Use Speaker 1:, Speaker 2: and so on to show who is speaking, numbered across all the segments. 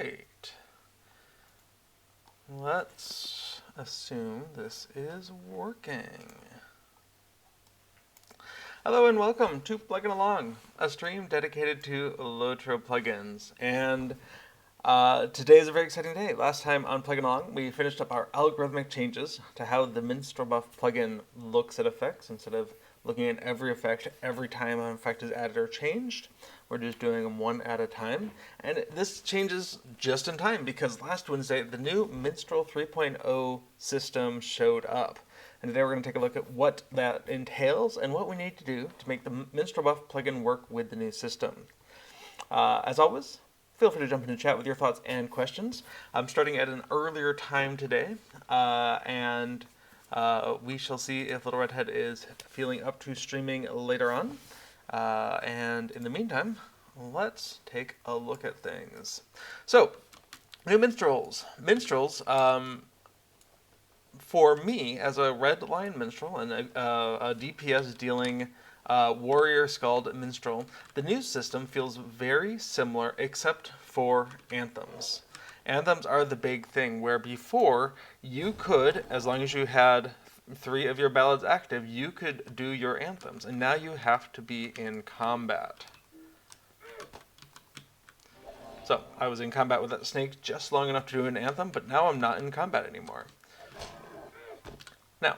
Speaker 1: right. Let's assume this is working. Hello and welcome to Plugging Along, a stream dedicated to LOTRO plugins. And today is a very exciting day. Last time on Plugging Along, we finished up our algorithmic changes to how the MinstrelBuff plugin looks at effects. Instead of looking at every effect every time an effect is added or changed, we're just doing them one at a time. And this changes just in time because last Wednesday, the new Minstrel 3.0 system showed up. And today we're going to take a look at what that entails and what we need to do to make the MinstrelBuff plugin work with the new system. As always, feel free to jump into chat with your thoughts and questions. I'm starting at an earlier time today, and we shall see if Little Redhead is feeling up to streaming later on. And in the meantime, let's take a look at things. So, new minstrels. Minstrels, for me, as a red line minstrel and a DPS dealing warrior scald minstrel, the new system feels very similar except for anthems. Anthems are the big thing, where before you could, as long as you had 3 of your ballads active, you could do your anthems, and now you have to be in combat. So, I was in combat with that snake just long enough to do an anthem, but now I'm not in combat anymore. Now,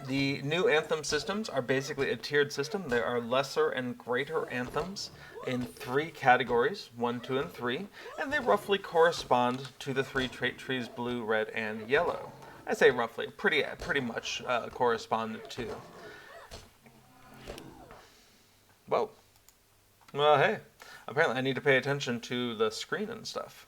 Speaker 1: the new anthem systems are basically a tiered system. There are lesser and greater anthems in 3 categories, 1, 2, and 3, and they roughly correspond to the 3 trait trees, blue, red, and yellow. I say roughly, pretty much correspond to. Whoa. Well, hey, apparently I need to pay attention to the screen and stuff.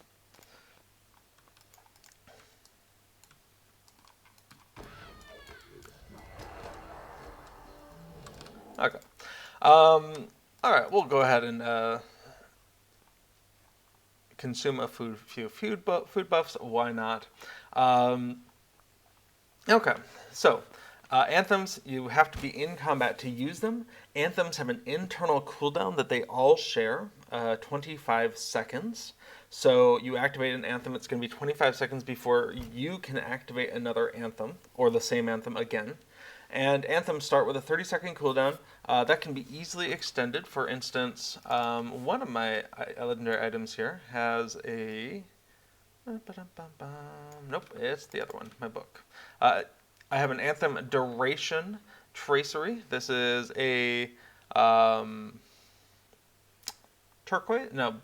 Speaker 1: Okay. All right, we'll go ahead and consume a few food buffs. Why not? Okay, so anthems, you have to be in combat to use them. Anthems have an internal cooldown that they all share, 25 seconds. So you activate an anthem, it's going to be 25 seconds before you can activate another anthem, or the same anthem again. And anthems start with a 30-second cooldown. That can be easily extended. For instance, one of my legendary items here has a... Nope, it's the other one, my book. I have an anthem duration tracery. This is a turquoise? No,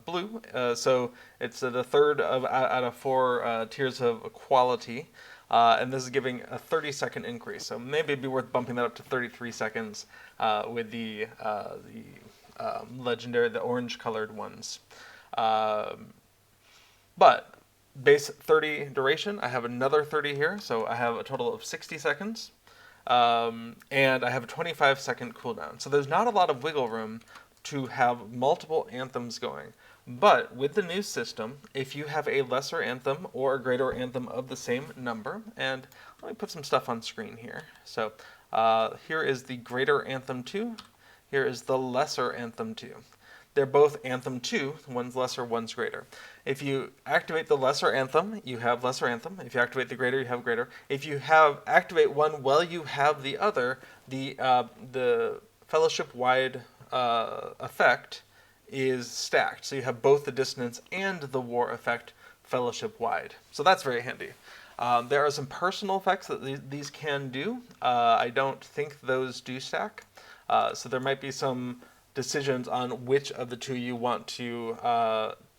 Speaker 1: blue. So it's the third out of 4 tiers of quality. And this is giving a 30-second increase, so maybe it'd be worth bumping that up to 33 seconds with the legendary, the orange-colored ones. But base 30 duration, I have another 30 here, so I have a total of 60 seconds, and I have a 25-second cooldown. So there's not a lot of wiggle room to have multiple anthems going. But with the new system, if you have a lesser anthem or a greater anthem of the same number, and let me put some stuff on screen here. So here is the greater anthem 2, here is the lesser anthem 2. They're both anthem 2, one's lesser, one's greater. If you activate the lesser anthem, you have lesser anthem. If you activate the greater, you have greater. If you activate one while you have the other, the fellowship-wide effect is stacked. So you have both the dissonance and the war effect fellowship-wide. So that's very handy. There are some personal effects that these can do. I don't think those do stack. So there might be some decisions on which of the 2 you want to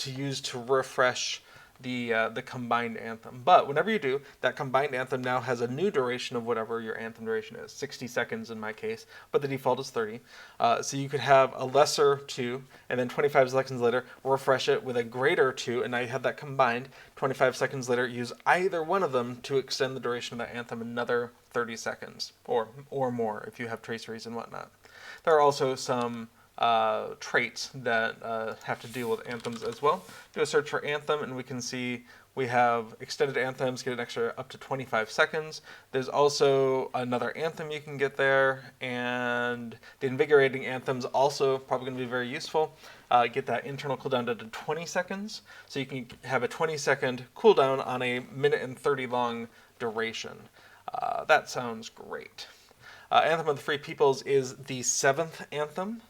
Speaker 1: use to refresh the combined anthem. But whenever you do, that combined anthem now has a new duration of whatever your anthem duration is, 60 seconds in my case, but the default is 30. So you could have a lesser 2, and then 25 seconds later, refresh it with a greater 2, and now you have that combined. 25 seconds later, use either one of them to extend the duration of that anthem another 30 seconds, or more if you have traceries and whatnot. There are also some traits that have to deal with anthems as well. Do a search for anthem, and we can see we have extended anthems, get an extra up to 25 seconds. There's also another anthem you can get there, and the invigorating anthems also probably going to be very useful. Get that internal cooldown down to 20 seconds, so you can have a 20-second cooldown on a minute and 30 long duration. That sounds great. Anthem of the Free Peoples is the 7th anthem.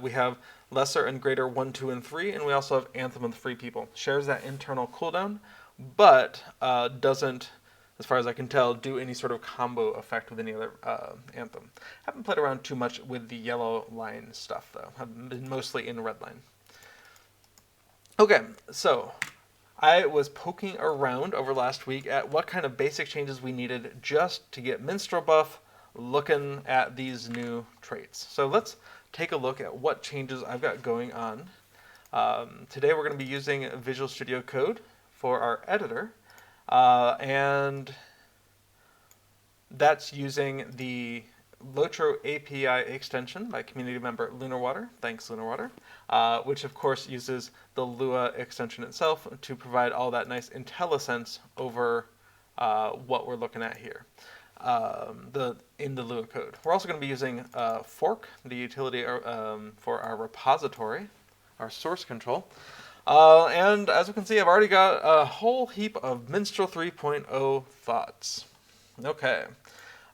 Speaker 1: We have Lesser and Greater 1, 2, and 3, and we also have Anthem of the Free People. Shares that internal cooldown, but doesn't, as far as I can tell, do any sort of combo effect with any other anthem. Haven't played around too much with the yellow line stuff, though. I've been mostly in red line. Okay, so I was poking around over last week at what kind of basic changes we needed just to get MinstrelBuff looking at these new traits. So let's take a look at what changes I've got going on. Today we're going to be using Visual Studio Code for our editor, and that's using the LOTRO API extension by community member LunarWater. Thanks, LunarWater. Which of course uses the Lua extension itself to provide all that nice IntelliSense over what we're looking at here. In the Lua code. We're also going to be using fork, the utility for our repository, our source control. And as you can see, I've already got a whole heap of Minstrel 3.0 thoughts. Okay.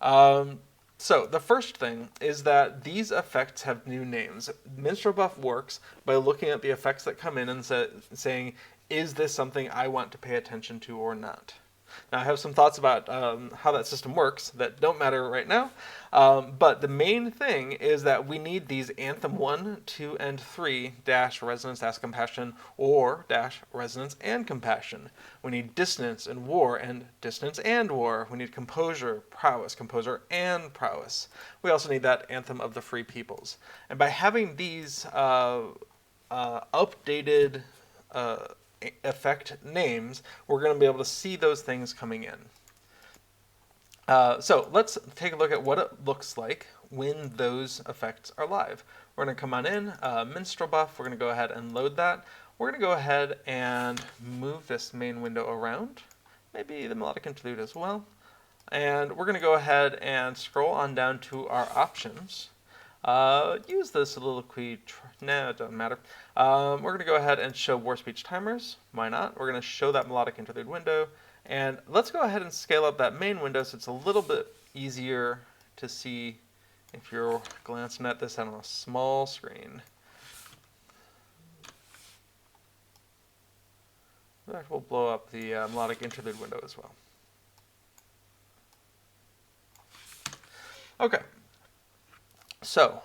Speaker 1: So the first thing is that these effects have new names. MinstrelBuff works by looking at the effects that come in and saying, is this something I want to pay attention to or not? Now, I have some thoughts about how that system works that don't matter right now, but the main thing is that we need these Anthem 1, 2, and 3 dash resonance dash compassion or dash resonance and compassion. We need dissonance and war and dissonance and war. We need composure, prowess, composure, and prowess. We also need that Anthem of the Free Peoples. And by having these updated effect names, we're going to be able to see those things coming in. So let's take a look at what it looks like when those effects are live. We're going to come on in, MinstrelBuff, we're going to go ahead and load that. We're going to go ahead and move this main window around, maybe the melodic interlude as well. And we're going to go ahead and scroll on down to our options. Use the soliloquy, no, it doesn't matter. We're going to go ahead and show war speech timers. Why not? We're going to show that melodic interlude window. And let's go ahead and scale up that main window so it's a little bit easier to see if you're glancing at this on a small screen. In fact, we'll blow up the melodic interlude window as well. Okay. So,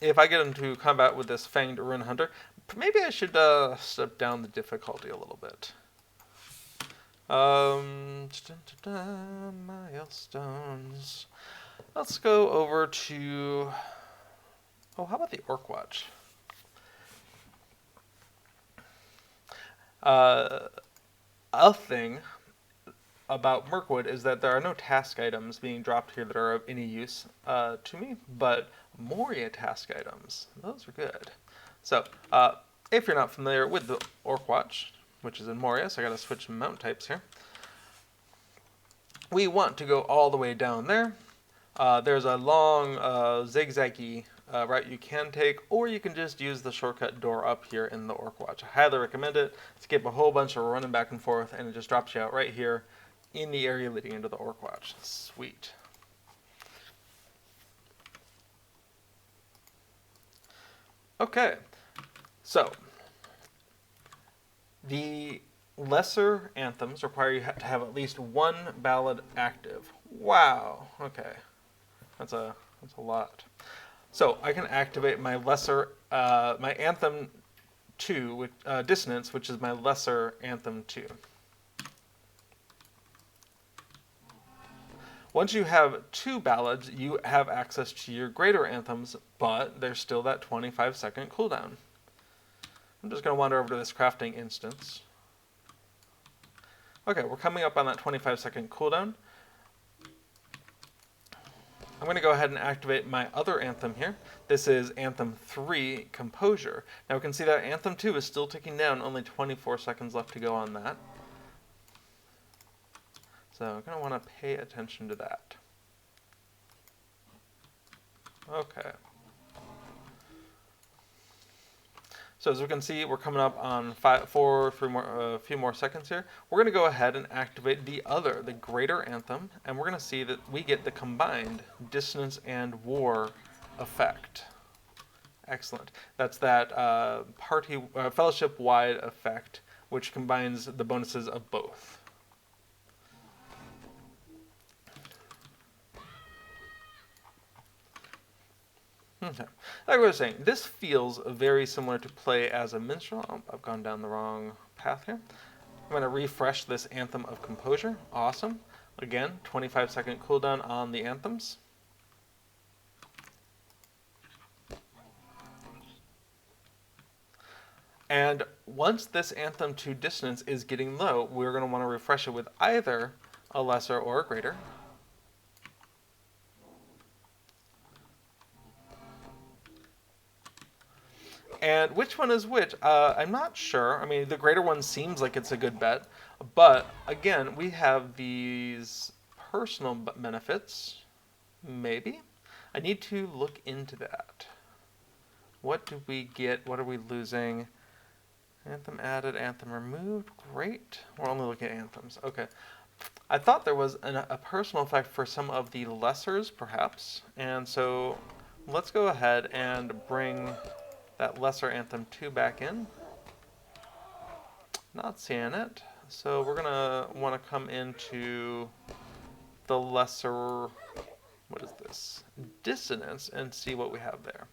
Speaker 1: if I get into combat with this Fanged Rune Hunter, maybe I should step down the difficulty a little bit. Milestones. Let's go over to... Oh, how about the Orc Watch? A thing about Mirkwood is that there are no task items being dropped here that are of any use to me, but Moria task items, those are good. So, if you're not familiar with the Orc Watch, which is in Moria, so I gotta switch mount types here. We want to go all the way down there. There's a long zigzaggy route you can take, or you can just use the shortcut door up here in the Orc Watch. I highly recommend it. Skip a whole bunch of running back and forth, and it just drops you out right here in the area leading into the Orc Watch. Sweet. Okay, so the lesser anthems require you to have at least one ballad active. Wow. Okay, that's a lot. So I can activate my lesser, my Anthem 2 with Dissonance, which is my lesser Anthem 2. Once you have 2 ballads, you have access to your greater anthems, but there's still that 25-second cooldown. I'm just going to wander over to this crafting instance. Okay, we're coming up on that 25-second cooldown. I'm going to go ahead and activate my other anthem here. This is Anthem 3 Composure. Now we can see that Anthem 2 is still ticking down, only 24 seconds left to go on that. So I'm going to want to pay attention to that. Okay. So as we can see, we're coming up on a few more seconds here. We're going to go ahead and activate the greater anthem, and we're going to see that we get the combined dissonance and war effect. Excellent. That's that fellowship-wide effect, which combines the bonuses of both. Okay. Like I was saying, this feels very similar to play as a minstrel. Oh, I've gone down the wrong path here. I'm going to refresh this Anthem of Composure. Awesome. Again, 25-second cooldown on the anthems. And once this Anthem to dissonance is getting low, we're going to want to refresh it with either a lesser or a greater. And which one is which? I'm not sure. I mean, the greater one seems like it's a good bet. But, again, we have these personal benefits. Maybe. I need to look into that. What do we get? What are we losing? Anthem added, anthem removed. Great. We're only looking at anthems. Okay. I thought there was a personal effect for some of the lessers, perhaps. And so let's go ahead and bring that lesser Anthem 2 back in. Not seeing it. So we're going to want to come into the lesser, what is this? Dissonance, and see what we have there.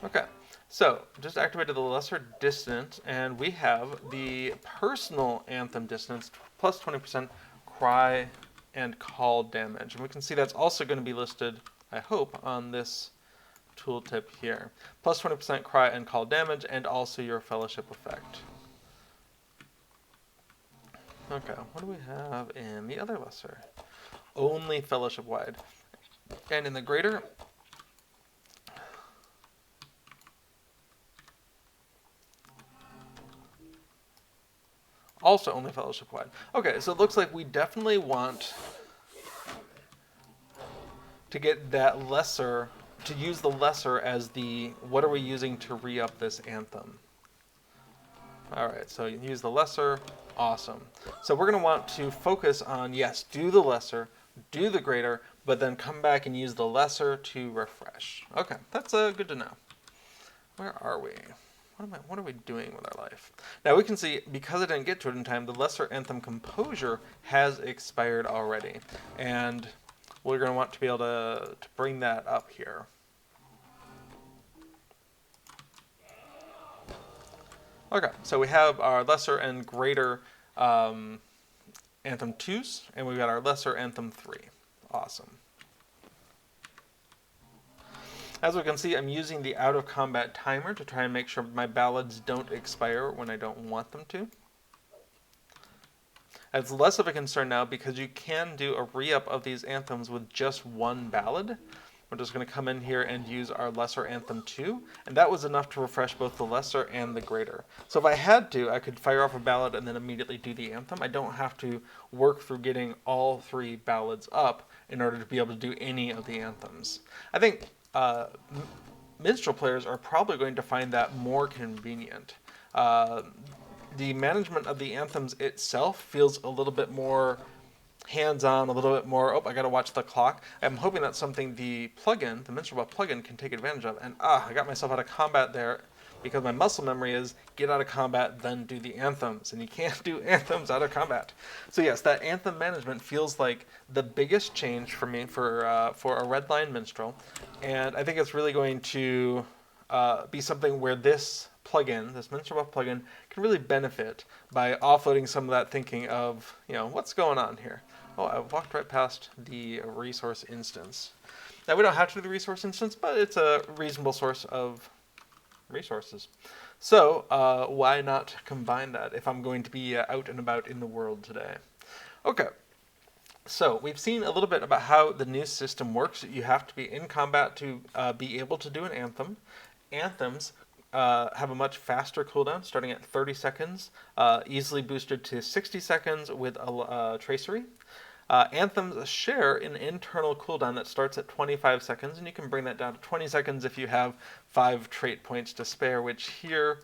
Speaker 1: Okay. So, just activated the lesser dissonance, and we have the personal anthem dissonance, plus 20% cry and call damage. And we can see that's also going to be listed, I hope, on this tooltip here. Plus 20% cry and call damage, and also your fellowship effect. Okay, what do we have in the other lesser? Only fellowship wide. And in the greater, also only fellowship wide. Okay, so it looks like we definitely want to get that lesser, to use the lesser as the, what are we using to re-up this anthem? Alright, so you use the lesser, awesome. So we're going to want to focus on, yes, do the lesser, do the greater, but then come back and use the lesser to refresh. Okay, that's good to know. Where are we? What are we doing with our life? Now we can see, because I didn't get to it in time, the lesser anthem composure has expired already. And we're going to want to be able to bring that up here. Okay, so we have our lesser and greater Anthem 2s, and we've got our lesser Anthem 3. Awesome. As we can see, I'm using the out-of-combat timer to try and make sure my ballads don't expire when I don't want them to. It's less of a concern now because you can do a re-up of these anthems with just one ballad. We're just going to come in here and use our lesser Anthem 2, and that was enough to refresh both the lesser and the greater. So if I had to, I could fire off a ballad and then immediately do the anthem. I don't have to work through getting all three ballads up in order to be able to do any of the anthems. I think minstrel players are probably going to find that more convenient. The management of the anthems itself feels a little bit more hands-on, a little bit more, oh, I gotta watch the clock. I'm hoping that's something the plugin, the MinstrelBuff plugin, can take advantage of. And I got myself out of combat there because my muscle memory is get out of combat, then do the anthems. And you can't do anthems out of combat. So yes, that anthem management feels like the biggest change for me for a Redline Minstrel. And I think it's really going to be something where this plugin, this MinstrelBuff plugin, can really benefit by offloading some of that thinking of, what's going on here? Oh, I walked right past the resource instance. Now we don't have to do the resource instance, but it's a reasonable source of resources. So why not combine that if I'm going to be out and about in the world today? Okay, so we've seen a little bit about how the new system works. You have to be in combat to be able to do an anthem. Anthems have a much faster cooldown, starting at 30 seconds, easily boosted to 60 seconds with a Tracery. Anthems share an internal cooldown that starts at 25 seconds, and you can bring that down to 20 seconds if you have 5 trait points to spare, which here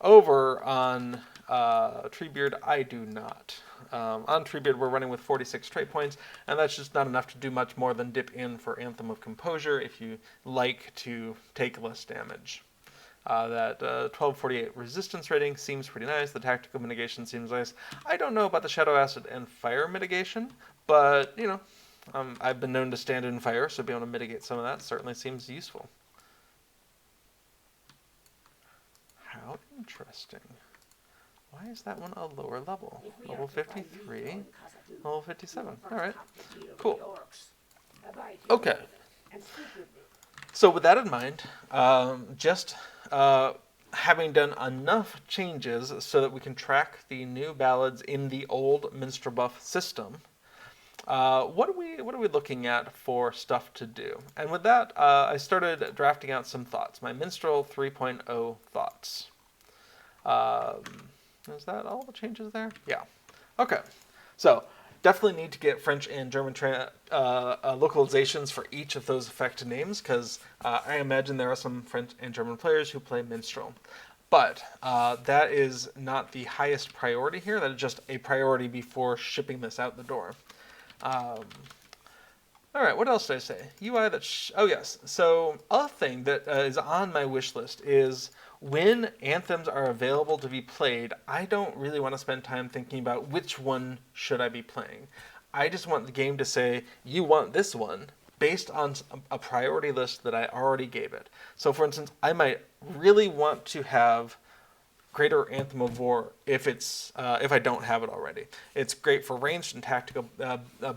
Speaker 1: over on Treebeard I do not. On Treebeard we're running with 46 trait points, and that's just not enough to do much more than dip in for Anthem of Composure if you like to take less damage. That 1248 resistance rating seems pretty nice. The tactical mitigation seems nice. I don't know about the Shadow Acid and Fire mitigation, but, you know, I've been known to stand in fire, so being able to mitigate some of that certainly seems useful. How interesting. Why is that one a lower level? Level 53, level 57. All right, cool. Okay. So with that in mind, having done enough changes so that we can track the new ballads in the old MinstrelBuff system, what are we looking at for stuff to do? And with that, I started drafting out some thoughts, my Minstrel 3.0 thoughts. Is that all the changes there? Yeah. Okay. So definitely need to get French and German localizations for each of those effect names, because I imagine there are some French and German players who play Minstrel. But that is not the highest priority here. That is just a priority before shipping this out the door. All right, what else did I say? UI that... oh, yes. So a thing that is on my wish list is when anthems are available to be played, I don't really want to spend time thinking about which one should I be playing. I just want the game to say, you want this one, based on a priority list that I already gave it. So, for instance, I might really want to have Greater Anthem of War if I don't have it already. It's great for ranged and tactical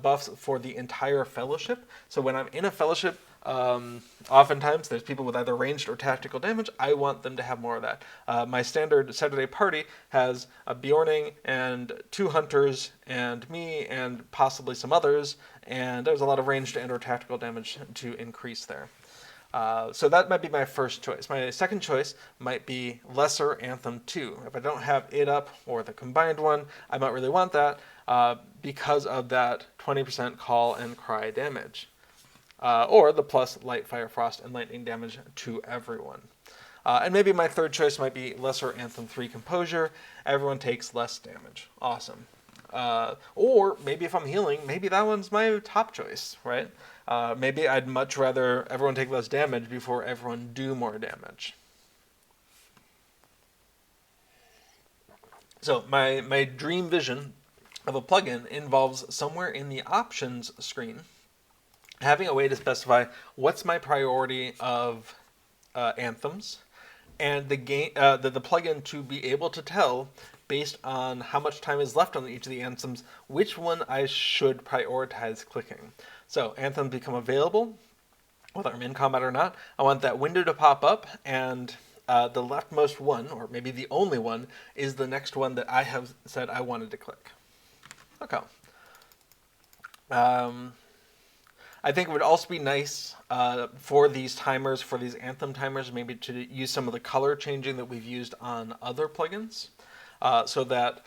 Speaker 1: buffs for the entire fellowship. So when I'm in a fellowship, oftentimes there's people with either ranged or tactical damage. I want them to have more of that. My standard Saturday party has a Bjorning and 2 hunters and me and possibly some others, and there's a lot of ranged and or tactical damage to increase there. So that might be my first choice. My second choice might be Lesser Anthem 2. If I don't have it up or the combined one, I might really want that because of that 20% call and cry damage. Or the plus Light, Fire, Frost, and Lightning damage to everyone. And maybe my third choice might be Lesser Anthem 3 Composure. Everyone takes less damage. Awesome. Or maybe if I'm healing, maybe that one's my top choice, right? Maybe I'd much rather everyone take less damage before everyone do more damage. So my dream vision of a plugin involves somewhere in the options screen having a way to specify what's my priority of anthems, and the plugin to be able to tell, based on how much time is left on each of the anthems, which one I should prioritize clicking. So anthems become available, whether I'm in combat or not. I want that window to pop up, and the leftmost one, or maybe the only one, is the next one that I have said I wanted to click. Okay. I think it would also be nice for these timers, for these anthem timers, maybe to use some of the color changing that we've used on other plugins, so that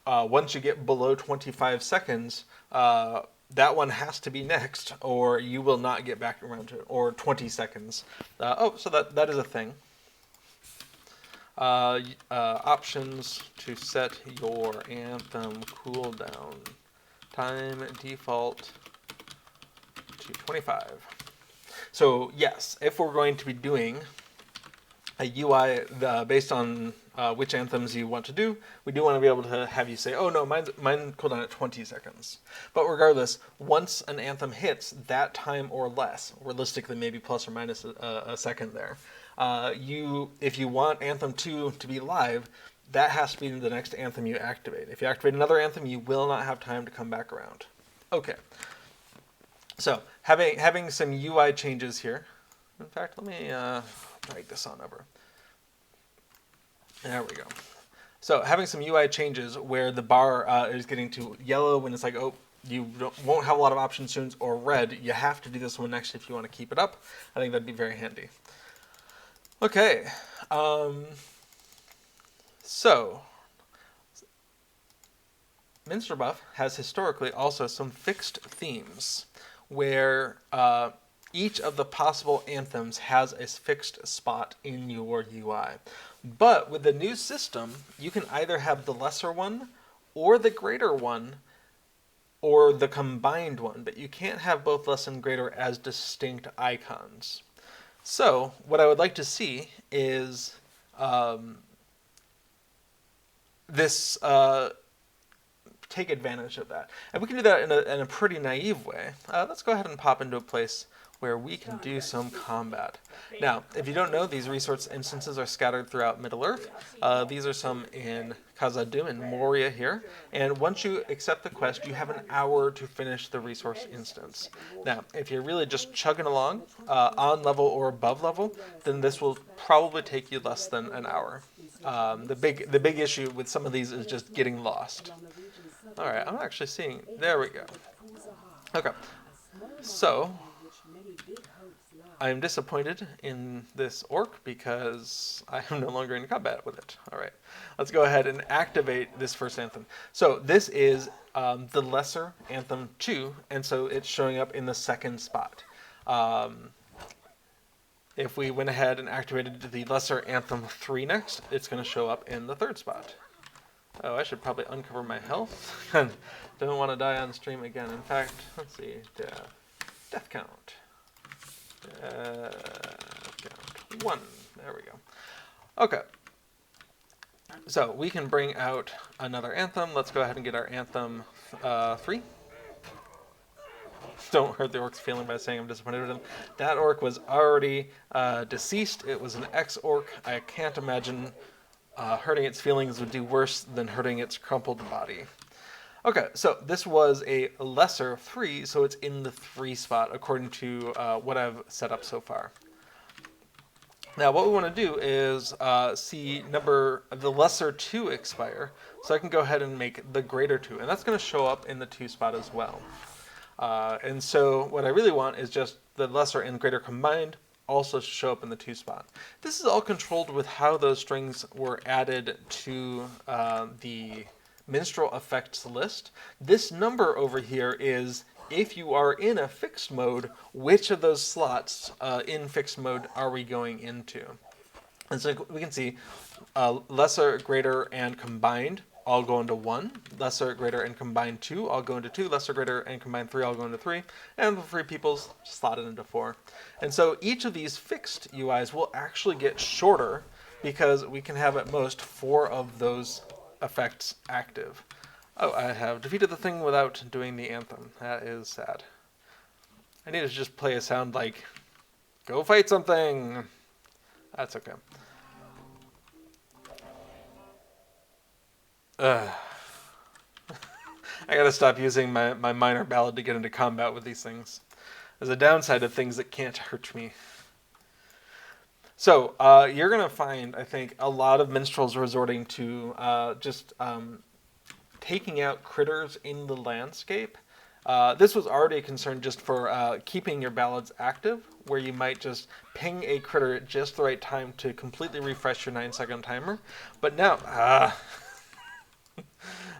Speaker 1: once you get below 25 seconds, that one has to be next, or you will not get back around to it, or 20 seconds. So that is a thing. Options to set your anthem cooldown. Time default to 25. So yes, if we're going to be doing a UI based on which anthems you want to do, we do want to be able to have you say, oh no, mine cooldown at 20 seconds. But regardless, once an anthem hits that time or less, realistically maybe plus or minus a second there, if you want Anthem 2 to be live, that has to be the next anthem you activate. If you activate another anthem, you will not have time to come back around. Okay. So having some UI changes here. In fact, let me drag this on over. There we go. So having some UI changes where the bar is getting to yellow when it's like, oh, you won't have a lot of options soon, or red. You have to do this one next if you want to keep it up. I think that'd be very handy. Okay. So MinstrelBuff has historically also some fixed themes where each of the possible anthems has a fixed spot in your UI. But with the new system, you can either have the lesser one or the greater one or the combined one, but you can't have both less and greater as distinct icons. So what I would like to see is this take advantage of that. And we can do that in a pretty naive way. Let's go ahead and pop into a place where we can do some combat. Now, if you don't know, these resource instances are scattered throughout Middle-earth. These are some in Khazad-dûm and Moria here. And once you accept the quest, you have an hour to finish the resource instance. Now, if you're really just chugging along, on level or above level, then this will probably take you less than an hour. The big issue with some of these is just getting lost. All right, I'm actually seeing, there we go. Okay, so I'm disappointed in this orc because I am no longer in combat with it. All right, let's go ahead and activate this first anthem. So this is the lesser Anthem 2, and so it's showing up in the second spot. If we went ahead and activated the lesser Anthem 3 next, it's going to show up in the third spot. Oh, I should probably uncover my health. Don't want to die on stream again. In fact, let's see, death count. Count 1. There we go. Okay. So we can bring out another anthem. Let's go ahead and get our Anthem 3. Don't hurt the orc's feeling by saying I'm disappointed with him. That orc was already deceased. It was an ex-orc. I can't imagine hurting its feelings would do worse than hurting its crumpled body. Okay, so this was a lesser 3, so it's in the 3 spot according to what I've set up so far. Now what we want to do is see the lesser 2 expire, so I can go ahead and make the greater 2, and that's going to show up in the 2 spot as well. And so what I really want is just the lesser and greater combined also show up in the 2 spot. This is all controlled with how those strings were added to the Minstrel Effects list. This number over here is if you are in a fixed mode, which of those slots in fixed mode are we going into? And so we can see lesser, greater, and combined all go into 1. Lesser, greater, and combined 2 all go into 2. Lesser, greater, and combined 3 all go into 3. And the 3 peoples slotted into 4. And so each of these fixed UIs will actually get shorter because we can have at most 4 of those effects active. Oh, I have defeated the thing without doing the anthem. That is sad. I need to just play a sound like, go fight something. That's okay. I gotta stop using my minor ballad to get into combat with these things. There's a downside of things that can't hurt me. So you're going to find, I think, a lot of minstrels resorting to just taking out critters in the landscape. This was already a concern just for keeping your ballads active, where you might just ping a critter at just the right time to completely refresh your 9-second timer. But now,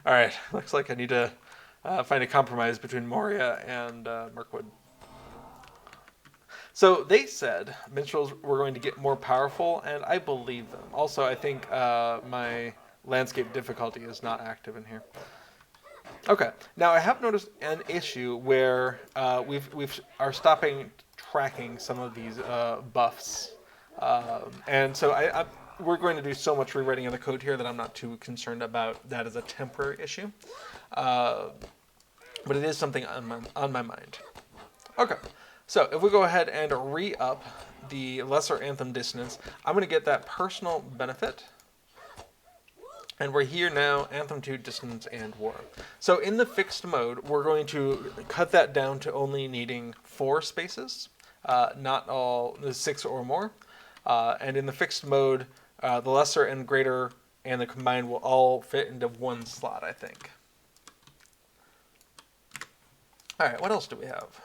Speaker 1: all right, looks like I need to find a compromise between Moria and Mirkwood. So they said minstrels were going to get more powerful, and I believe them. Also, I think my landscape difficulty is not active in here. Okay, now I have noticed an issue where we are stopping tracking some of these buffs, and so we're going to do so much rewriting of the code here that I'm not too concerned about that as a temporary issue, but it is something on my mind. Okay. So if we go ahead and re-up the lesser anthem dissonance, I'm going to get that personal benefit. And we're here now, Anthem 2, Distance, and War. So in the fixed mode, we're going to cut that down to only needing 4 spaces, not all 6 or more. And in the fixed mode, the lesser and greater and the combined will all fit into 1 slot, I think. All right, what else do we have?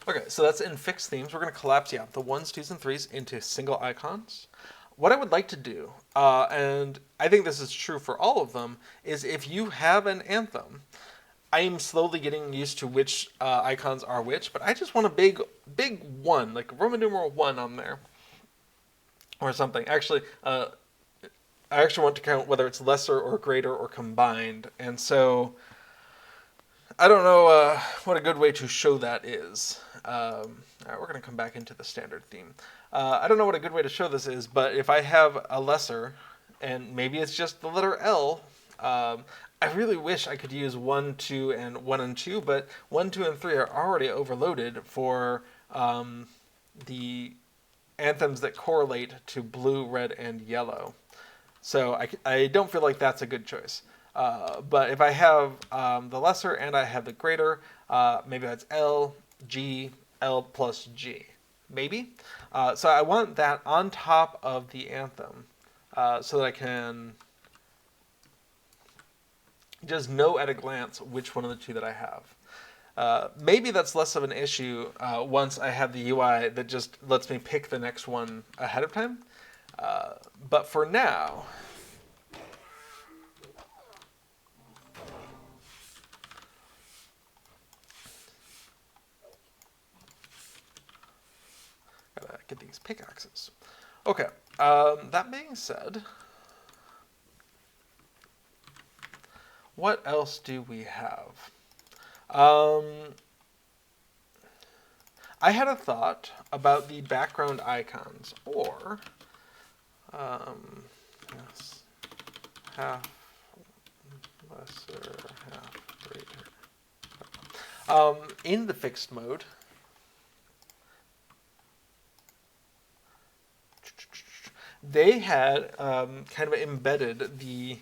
Speaker 1: Okay, so that's in fixed themes. We're going to collapse, the 1s, 2s, and 3s into single icons. What I would like to do, and I think this is true for all of them, is if you have an anthem, I am slowly getting used to which icons are which, but I just want a big 1, like Roman numeral 1 on there, or something. Actually, I actually want to count whether it's lesser or greater or combined, and so I don't know what a good way to show that is. All right, we're going to come back into the standard theme. I don't know what a good way to show this is, but if I have a lesser, and maybe it's just the letter L, I really wish I could use 1, 2, and 1 and 2, but 1, 2, and 3 are already overloaded for the anthems that correlate to blue, red, and yellow. So I don't feel like that's a good choice. But if I have the lesser and I have the greater, maybe that's L, G, L plus G. Maybe. So I want that on top of the anthem so that I can just know at a glance which one of the 2 that I have. Maybe that's less of an issue once I have the UI that just lets me pick the next one ahead of time. But for now, gotta get these pickaxes. Okay, that being said, what else do we have? I had a thought about the background icons, or yes, half lesser, half greater. In the fixed mode, they had kind of embedded the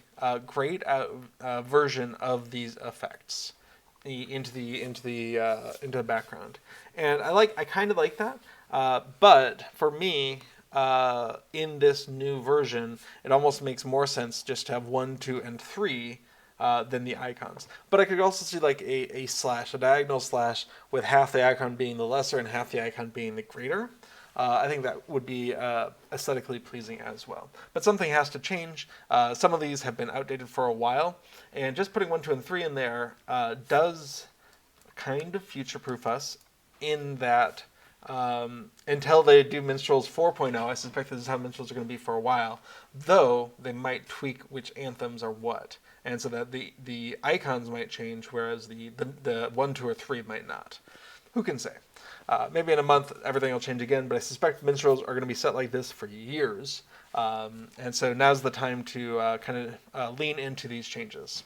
Speaker 1: grayed out version of these effects into the background, and I kind of like that. But for me, in this new version, it almost makes more sense just to have 1, 2, and 3 than the icons. But I could also see like a slash, a diagonal slash, with half the icon being the lesser and half the icon being the greater. I think that would be aesthetically pleasing as well. But something has to change. Some of these have been outdated for a while, and just putting 1, 2, and 3 in there does kind of future-proof us in that until they do Minstrels 4.0, I suspect this is how Minstrels are going to be for a while, though they might tweak which anthems are what, and so that the icons might change, whereas the 1, 2, or 3 might not. Who can say? Maybe in a month everything will change again, but I suspect Minstrels are going to be set like this for years. And so now's the time to kind of lean into these changes.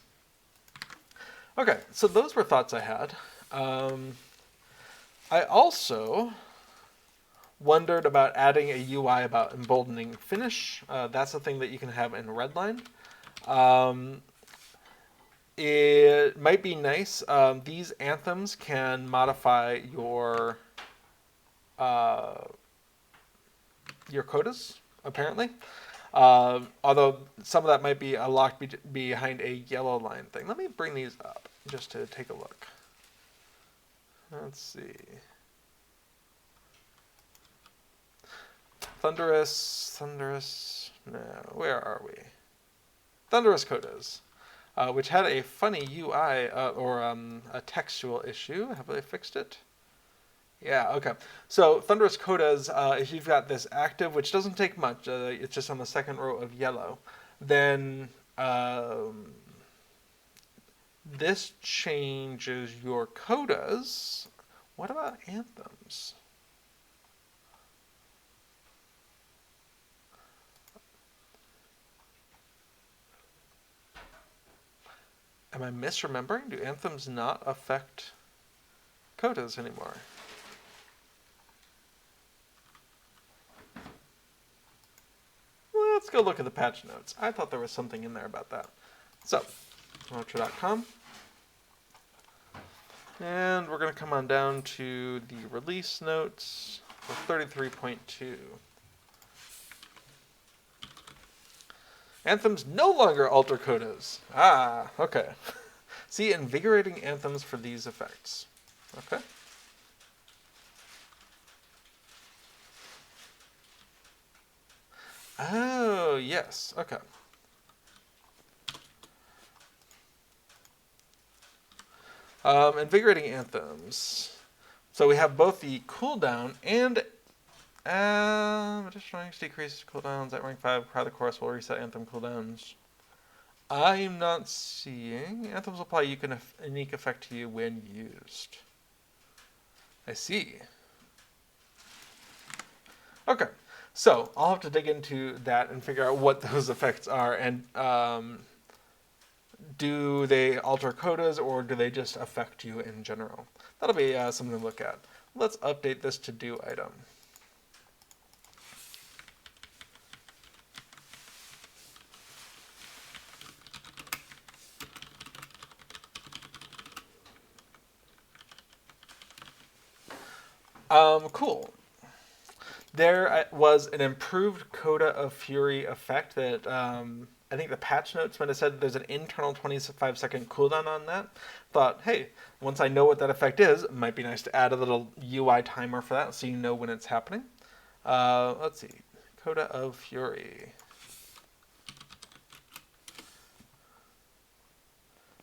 Speaker 1: Okay, so those were thoughts I had. I also wondered about adding a UI about emboldening finish. That's a thing that you can have in Redline. It might be nice. These anthems can modify your codas, apparently. Although some of that might be locked behind a yellow line thing. Let me bring these up just to take a look. Let's see. Thunderous, no, where are we? Thunderous codas. Which had a funny UI or a textual issue. Have they fixed it? Yeah, okay. So Thunderous Codas, if you've got this active, which doesn't take much, it's just on the second row of yellow, then this changes your codas. What about anthems? Am I misremembering? Do anthems not affect codas anymore? let's go look at the patch notes. I thought there was something in there about that. So, LOTRO.com. And we're going to come on down to the release notes for 33.2. Anthems no longer alter codas. Ah, okay. See invigorating anthems for these effects. Okay. Oh, yes. Okay. Invigorating anthems. So we have both the cooldown and additional ranks decreases cooldowns at rank 5. Crowd the chorus will reset anthem cooldowns. I'm not seeing. Anthems apply unique effect to you when used. I see. Okay. So I'll have to dig into that and figure out what those effects are, and do they alter codas or do they just affect you in general? That'll be something to look at. Let's update this to do item. Cool. There was an improved Coda of Fury effect that I think the patch notes might have said there's an internal 25-second cooldown on that. Thought, hey, once I know what that effect is, it might be nice to add a little UI timer for that so you know when it's happening. Let's see. Coda of Fury.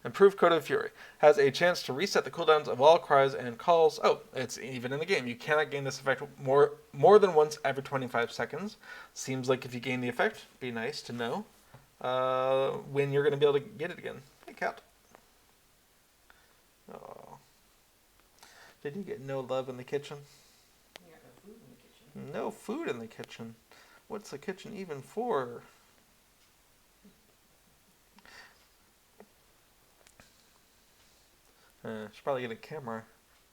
Speaker 1: Improved Coda of Fury has a chance to reset the cooldowns of all cries and calls. Oh, it's even in the game. You cannot gain this effect more than once every 25 seconds. Seems like if you gain the effect, it'd be nice to know when you're going to be able to get it again. Hey, cat. Oh. Did you get no love in the kitchen?
Speaker 2: You got no food in the kitchen.
Speaker 1: No food in the kitchen. What's the kitchen even for? Should probably get a camera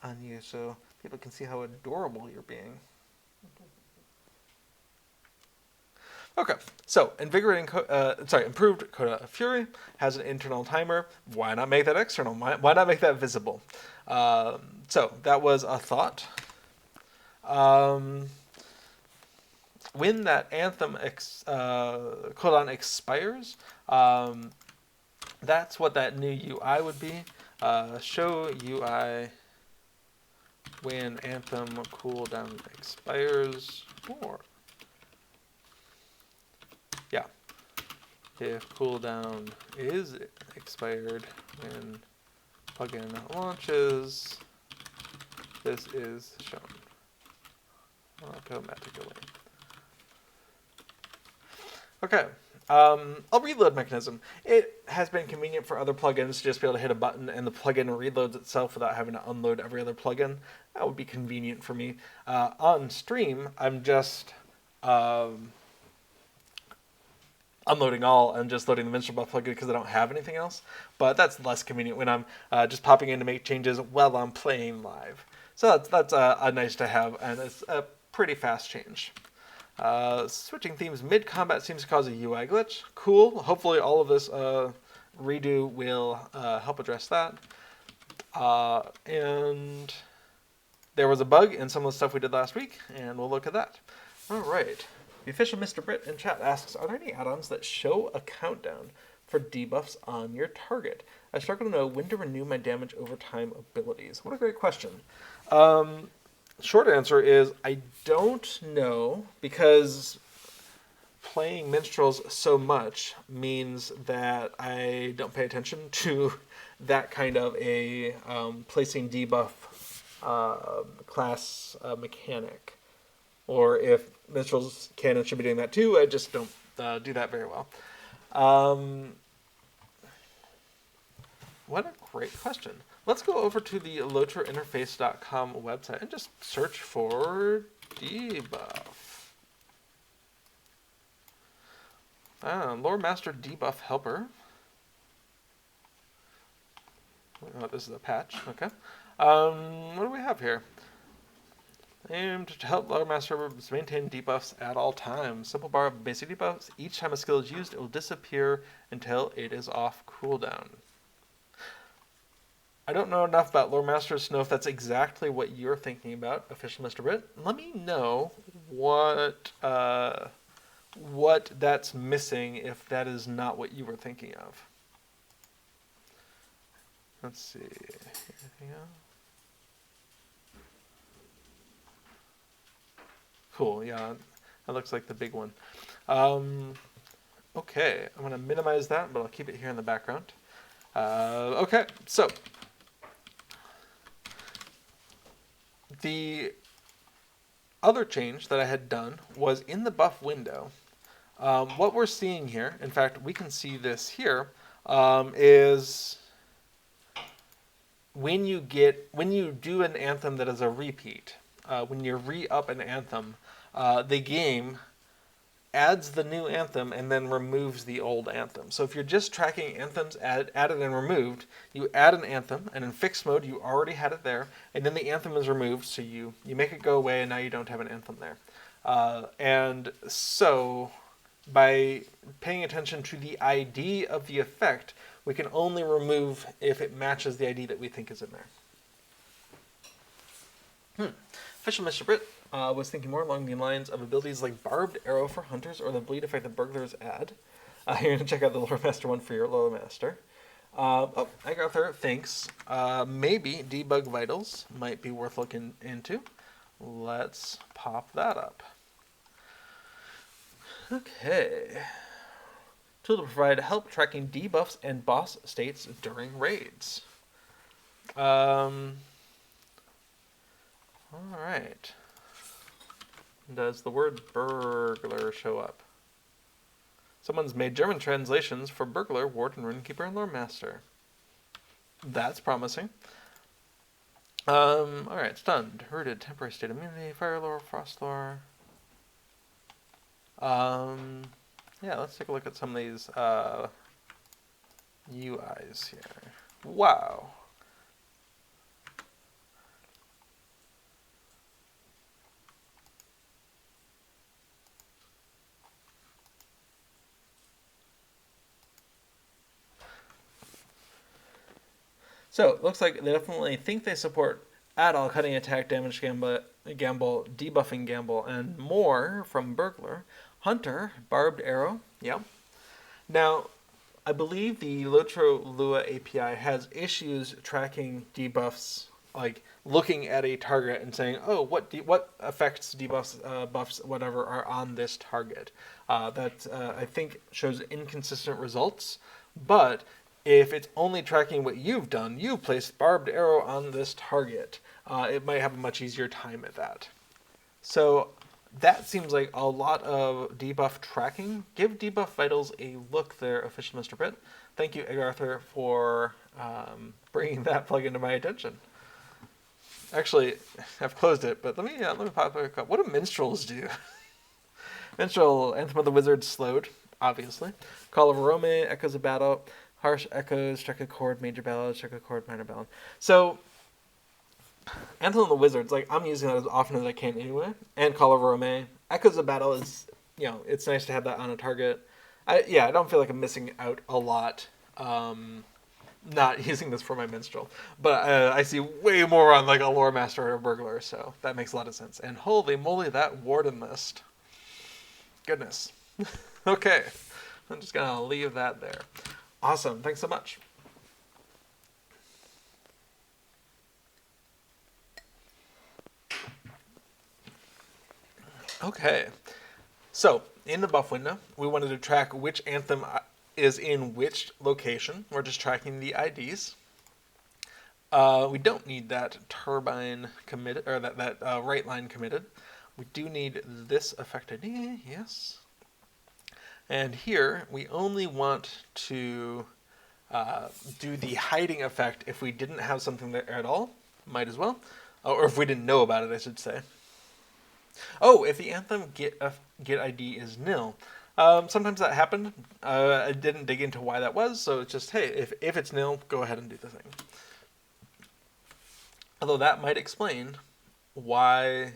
Speaker 1: on you so people can see how adorable you're being. Okay, so improved Coda of Fury has an internal timer. Why not make that external? Why not make that visible? So that was a thought. When that Anthem cooldown expires, that's what that new UI would be. Show UI when Anthem cooldown expires, or yeah, if cooldown is expired when plugin launches, this is shown automatically. Okay. A reload mechanism. It has been convenient for other plugins to just be able to hit a button and the plugin reloads itself without having to unload every other plugin. That would be convenient for me. On stream, I'm just unloading all and just loading the MinstrelBuff plugin because I don't have anything else. But that's less convenient when I'm just popping in to make changes while I'm playing live. So that's a nice to have, and it's a pretty fast change. Switching themes mid-combat seems to cause a UI glitch. Cool. Hopefully all of this redo will help address that. And there was a bug in some of the stuff we did last week, and we'll look at that. All right. The official Mr. Brit in chat asks, are there any add-ons that show a countdown for debuffs on your target? I struggle to know when to renew my damage over time abilities. What a great question. Short answer is I don't know, because playing Minstrels so much means that I don't pay attention to that kind of a placing debuff class mechanic. Or if Minstrels canon should be doing that too, I just don't do that very well. What a great question. Let's go over to the LOTROinterface.com website and just search for debuff. Lore Master Debuff Helper. Oh, this is a patch. Okay. What do we have here? aimed to help LOTRO maintain debuffs at all times. Simple bar of basic debuffs. Each time a skill is used, it will disappear until it is off cooldown. I don't know enough about Lore Masters to know if that's exactly what you're thinking about, official Mr. Brit. Let me know what that's missing if that is not what you were thinking of. Let's see. Anything else? Cool, yeah, that looks like the big one. Okay, I'm going to minimize that, but I'll keep it here in the background. Okay, so the other change that I had done was in the buff window. What we're seeing here, in fact, we can see this here, is when you do an anthem that is a repeat, when you re-up an anthem, the game adds the new anthem and then removes the old anthem. So if you're just tracking anthems added and removed, you add an anthem, and in fixed mode you already had it there, and then the anthem is removed, so you make it go away, and now you don't have an anthem there. And so by paying attention to the ID of the effect, we can only remove if it matches the ID that we think is in there. Official Mr. Brit was thinking more along the lines of abilities like Barbed Arrow for Hunters or the Bleed effect that Burglars add. You're going to check out the Lore Master one for your Lore Master. Agartha thinks maybe Debug Vitals might be worth looking into. Let's pop that up. Okay. Tool to provide help tracking debuffs and boss states during raids. Alright. Does the word burglar show up? Someone's made German translations for burglar, warden, runekeeper, and lore master. That's promising. Alright, stunned, hurted, temporary state immunity, fire lore, frost lore. Yeah, let's take a look at some of these UIs here. Wow. So, it looks like they definitely think they support add-all cutting attack, damage gamble, debuffing gamble, and more from Burglar. Hunter, Barbed Arrow, yeah. Now, I believe the LOTRO Lua API has issues tracking debuffs, like looking at a target and saying, oh, what effects, debuffs, buffs, whatever, are on this target. That, I think, shows inconsistent results, but if it's only tracking what you've done, you placed Barbed Arrow on this target, it might have a much easier time at that. So that seems like a lot of debuff tracking. Give Debuff Vitals a look there, official Mr. Brit. Thank you, Agartha, for bringing that plugin to my attention. Actually, I've closed it, but let me pop back up. What do minstrels do? Minstrel, Anthem of the Wizard, slowed, obviously. Call of Rome, Echoes of Battle, Harsh Echoes, Strike a Chord, Major Ballad, Strike a Chord, Minor Ballad. So, Anthem of the Wizards, like, I'm using that as often as I can anyway. And Call of Rome. Echoes of Battle is, it's nice to have that on a target. I don't feel like I'm missing out a lot not using this for my minstrel. But I see way more on, like, a Lore Master or a Burglar, so that makes a lot of sense. And holy moly, that Warden list. Goodness. Okay. I'm just going to leave that there. Awesome. Thanks so much. Okay. So, in the buff window, we wanted to track which anthem is in which location. We're just tracking the IDs. We don't need that turbine committed, or that right line committed. We do need this effect ID, yes. And here, we only want to do the hiding effect if we didn't have something there at all. Might as well. Or if we didn't know about it, I should say. Oh, if the anthem get ID is nil. Sometimes that happened. I didn't dig into why that was, so it's just, hey, if it's nil, go ahead and do the thing. Although that might explain why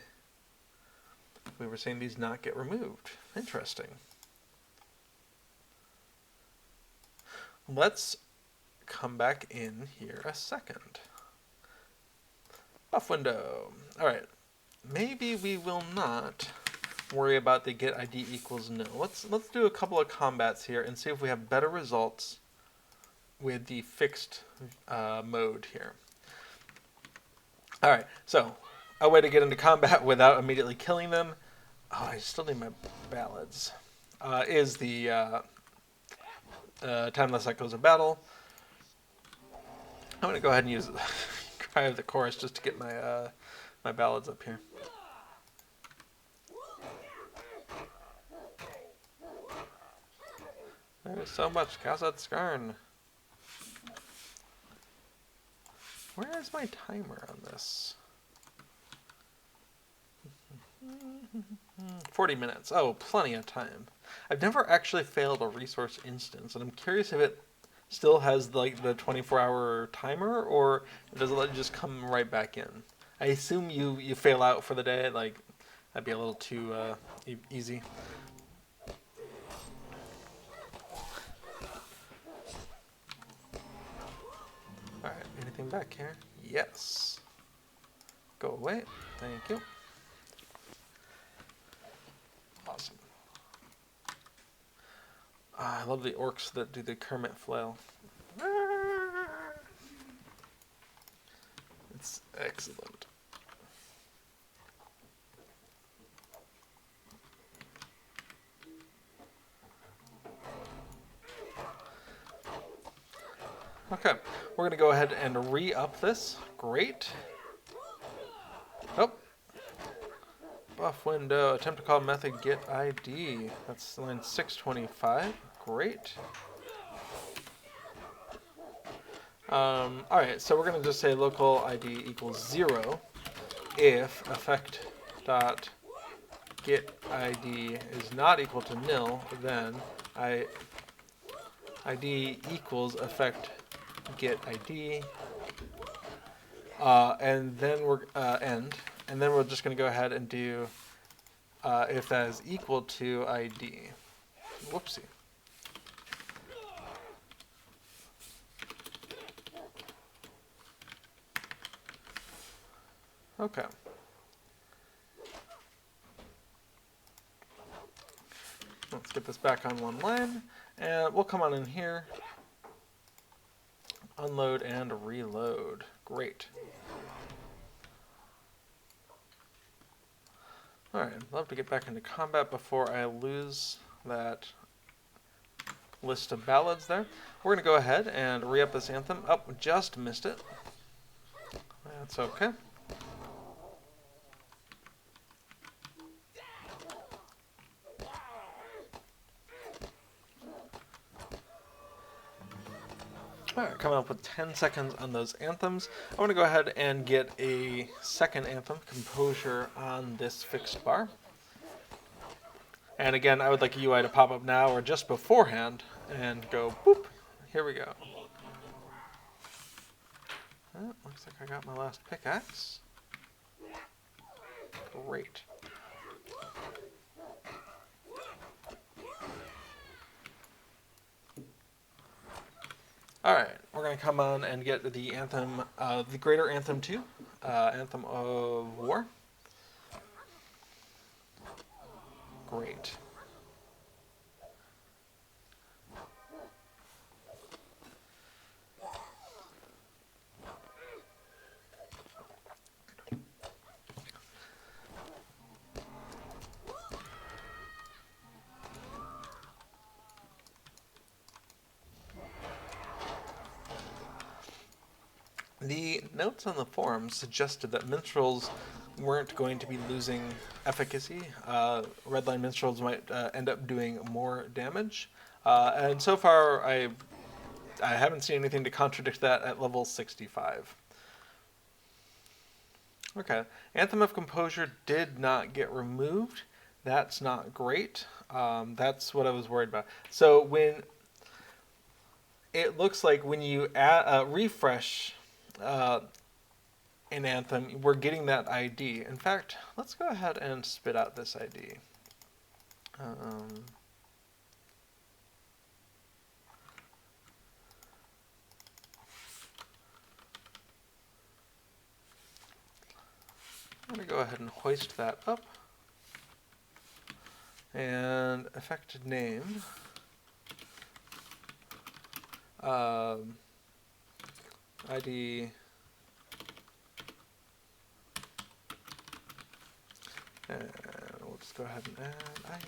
Speaker 1: We were saying these not get removed. Interesting. Let's come back in here a second. Buff window. All right. Maybe we will not worry about the get ID equals nil. Let's do a couple of combats here and see if we have better results with the fixed mode here. All right. So a way to get into combat without immediately killing them. Oh, I still need my ballads. Is the Timeless Echoes of Battle. I'm going to go ahead and use Cry of the Chorus just to get my my ballads up here. There's so much Khazad Skarn. Where is my timer on this? 40 minutes. Oh, plenty of time. I've never actually failed a resource instance, and I'm curious if it still has like the 24-hour timer, or does it let you just come right back in? I assume you fail out for the day. Like, that'd be a little too easy. Alright, anything back here? Yes. Go away. Thank you. Awesome. I love the orcs that do the Kermit flail. It's excellent. Okay, we're going to go ahead and re-up this. Great. Oh. Buff window. Attempt to call method get ID. That's line 625. Great. Alright, so we're going to just say local ID equals 0 if effect dot get ID is not equal to nil, then ID equals effect get ID, and then we're end, and then we're just going to go ahead and do if that is equal to ID. Whoopsie. Okay. Let's get this back on one line, and we'll come on in here, unload and reload. Great. Alright, I'd love to get back into combat before I lose that list of ballads there. We're going to go ahead and re-up this anthem. Oh, just missed it. That's okay. Alright, coming up with 10 seconds on those anthems. I want to go ahead and get a second anthem, Composure, on this fixed bar. And again, I would like a UI to pop up now or just beforehand and go boop. Here we go. Oh, looks like I got my last pickaxe. Great. Alright, we're going to come on and get the anthem, the Greater Anthem 2, Anthem of War. Great. The notes on the forum suggested that minstrels weren't going to be losing efficacy. Redline minstrels might end up doing more damage. And so far, I haven't seen anything to contradict that at level 65. Okay, Anthem of Composure did not get removed. That's not great. That's what I was worried about. So when it looks like when you refresh in Anthem, we're getting that ID. In fact, let's go ahead and spit out this ID. I'm going to go ahead and hoist that up. And effect name. ID. And we'll just go ahead and add ID.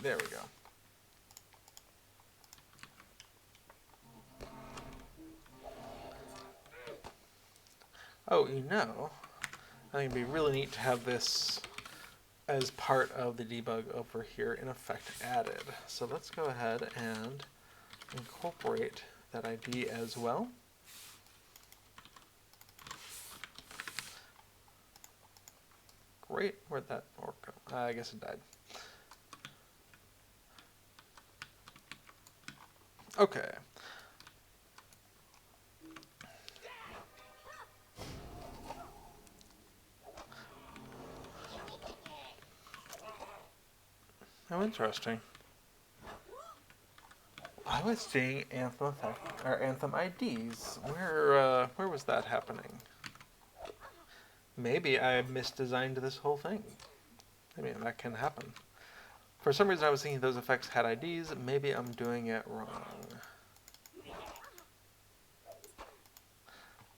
Speaker 1: There we go. Oh, I think it'd be really neat to have this as part of the debug over here in effect added. So let's go ahead and incorporate that ID as well. Great, where'd that orc go? I guess it died. Okay. How interesting. I was seeing Anthem effect or Anthem IDs. Where was that happening? Maybe I misdesigned this whole thing. I mean, that can happen. For some reason I was thinking those effects had IDs. Maybe I'm doing it wrong.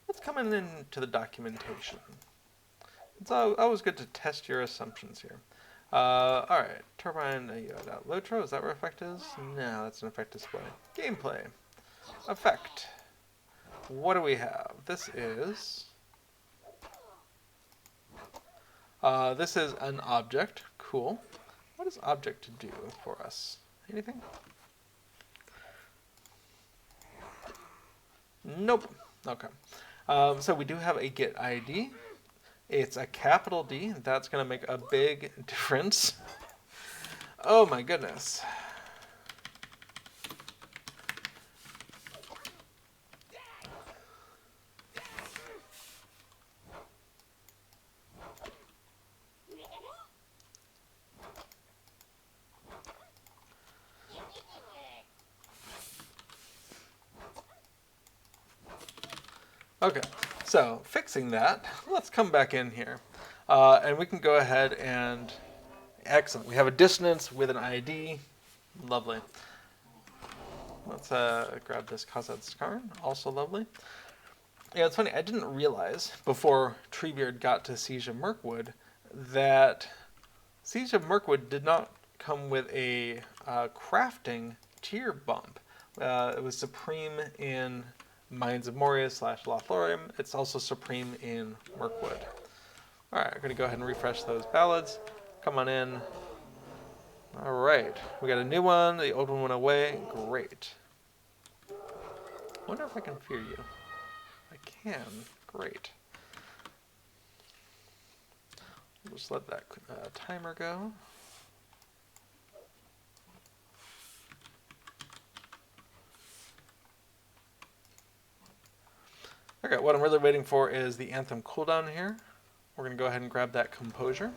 Speaker 1: Let's come into the documentation. It's always good to test your assumptions here. Alright, turbine LOTRO, is that where effect is? No, that's an effect display. Gameplay. Effect. What do we have? This is an object. Cool. What does object do for us? Anything? Nope. Okay. So we do have a get ID. It's a capital D. That's going to make a big difference. Oh my goodness. Okay, so fixing that, let's come back in here. And we can go ahead and, excellent, we have a dissonance with an ID. Lovely. Let's grab this Khazad Skarn, also lovely. Yeah, it's funny, I didn't realize before Treebeard got to Siege of Mirkwood that Siege of Mirkwood did not come with a crafting tier bump. It was supreme in Mines of Moria / Lothlorien. It's also supreme in Mirkwood. Alright, I'm going to go ahead and refresh those ballads. Come on in. Alright, we got a new one. The old one went away. Great. Wonder if I can fear you. I can. Great. We'll just let that timer go. Okay, what I'm really waiting for is the Anthem cooldown here. We're going to go ahead and grab that composure.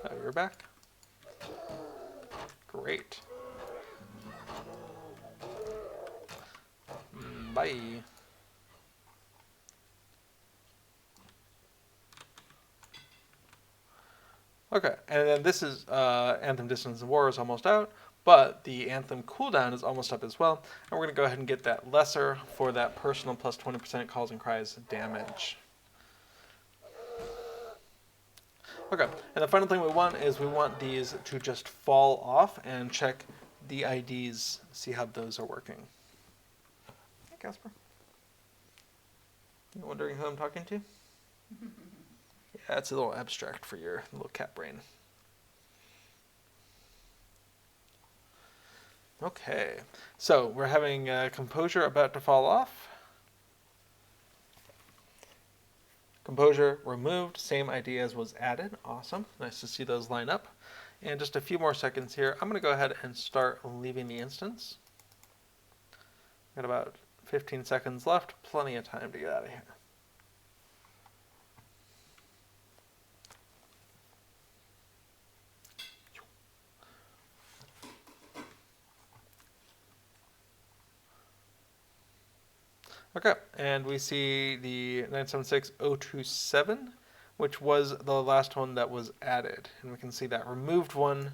Speaker 1: Oh, you're back. Great. Bye. Okay, and then this is Anthem Distance and War is almost out. But the Anthem cooldown is almost up as well, and we're going to go ahead and get that lesser for that personal plus 20% calls and cries damage. Okay, and the final thing we want is we want these to just fall off and check the IDs, see how those are working. Hey, Casper. You wondering who I'm talking to? Yeah, it's a little abstract for your little cat brain. Okay, so we're having composure about to fall off. Composure removed, same ID as was added. Awesome, nice to see those line up. And just a few more seconds here. I'm going to go ahead and start leaving the instance. Got about 15 seconds left, plenty of time to get out of here. Okay, and we see the 976027, which was the last one that was added. And we can see that removed one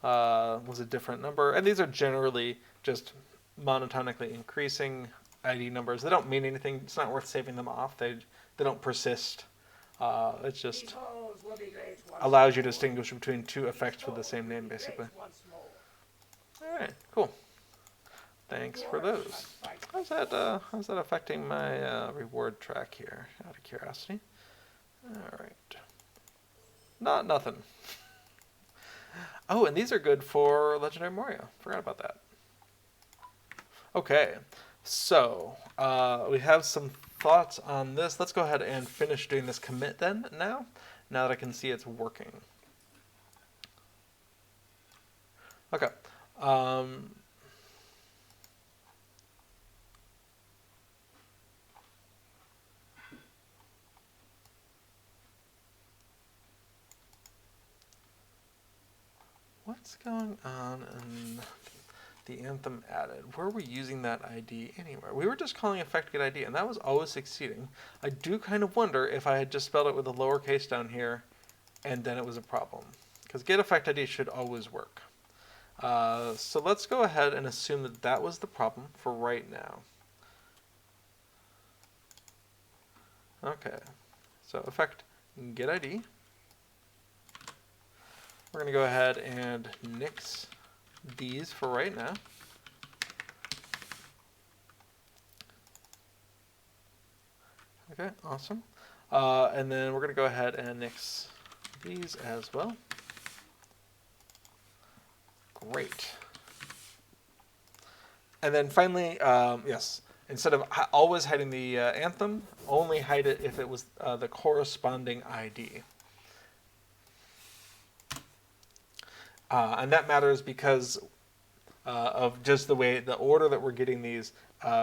Speaker 1: was a different number. And these are generally just monotonically increasing ID numbers. They don't mean anything. It's not worth saving them off. They don't persist. It just allows you to distinguish between two effects with the same name, basically. All right, cool. Thanks for those. How's that affecting my reward track here? Out of curiosity. All right. Nothing. Oh, and these are good for Legendary Mario. Forgot about that. Okay, so we have some thoughts on this. Let's go ahead and finish doing this commit then now that I can see it's working. Okay. What's going on in the Anthem added? Where are we using that ID anywhere? We were just calling effect get ID, and that was always succeeding. I do kind of wonder if I had just spelled it with a lowercase down here, and then it was a problem. Because get effect ID should always work. So let's go ahead and assume that that was the problem for right now. Okay, so effect get ID. We're going to go ahead and nix these for right now. Okay, awesome. And then we're going to go ahead and nix these as well. Great. And then finally, yes, instead of always hiding the anthem, only hide it if it was the corresponding ID. And that matters because of just the way, the order that we're getting these.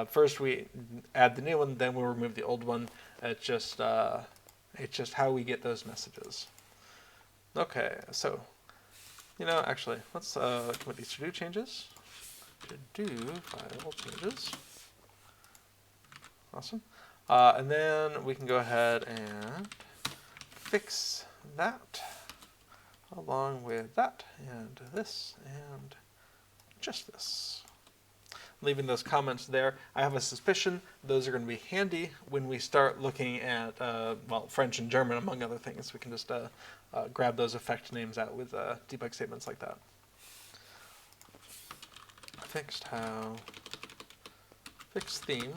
Speaker 1: First we add the new one, then we'll remove the old one. It's just how we get those messages. Okay, so, actually, let's commit these to-do changes. To-do file changes. Awesome. And then we can go ahead and fix that, along with that, and this, and just this. Leaving those comments there. I have a suspicion those are going to be handy when we start looking at, French and German, among other things. We can just grab those effect names out with debug statements like that. Fixed how, fixed theme,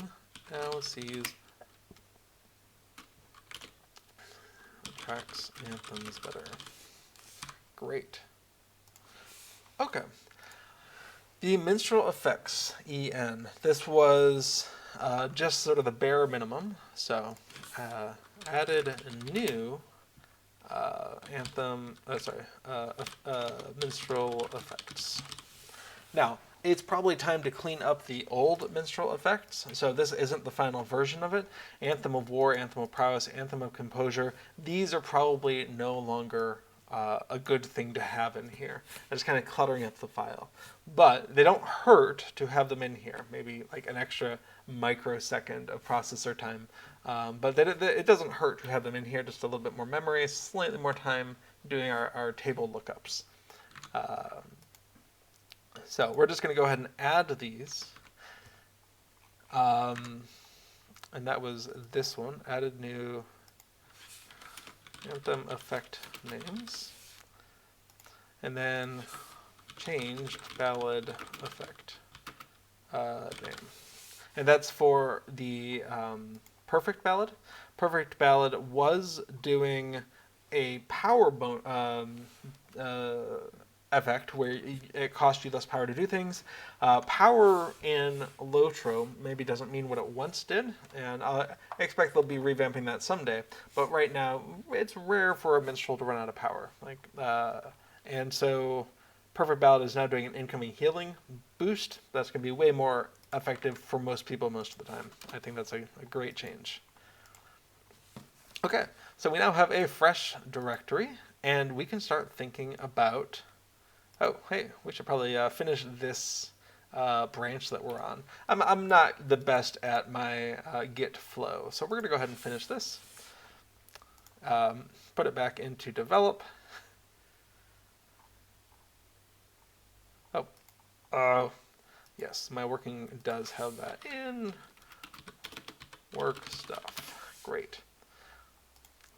Speaker 1: now sees tracks anthems better. Great. Okay. The Minstrel Effects, EN. This was just sort of the bare minimum. So, added a new Minstrel Effects. Now, it's probably time to clean up the old Minstrel Effects. So this isn't the final version of it. Anthem of War, Anthem of Prowess, Anthem of Composure. These are probably no longer a good thing to have in here. They're just kind of cluttering up the file. But they don't hurt to have them in here. Maybe like an extra microsecond of processor time. But it doesn't hurt to have them in here. Just a little bit more memory, slightly more time doing our table lookups. So we're just going to go ahead and add these. And that was this one. Added new Anthem effect names. And then change ballad effect name. And that's for the Perfect Ballad. Perfect Ballad was doing a power effect where it cost you less power to do things. Power in LOTRO maybe doesn't mean what it once did, and I expect they'll be revamping that someday. But right now, it's rare for a minstrel to run out of power. And so Perfect Ballad is now doing an incoming healing boost. That's going to be way more effective for most people most of the time. I think that's a great change. Okay, so we now have a fresh directory, and we can start thinking about, oh, hey, we should probably finish this branch that we're on. I'm not the best at my Git flow, so we're going to go ahead and finish this. Put it back into develop. Oh, yes, my working does have that in work stuff. Great.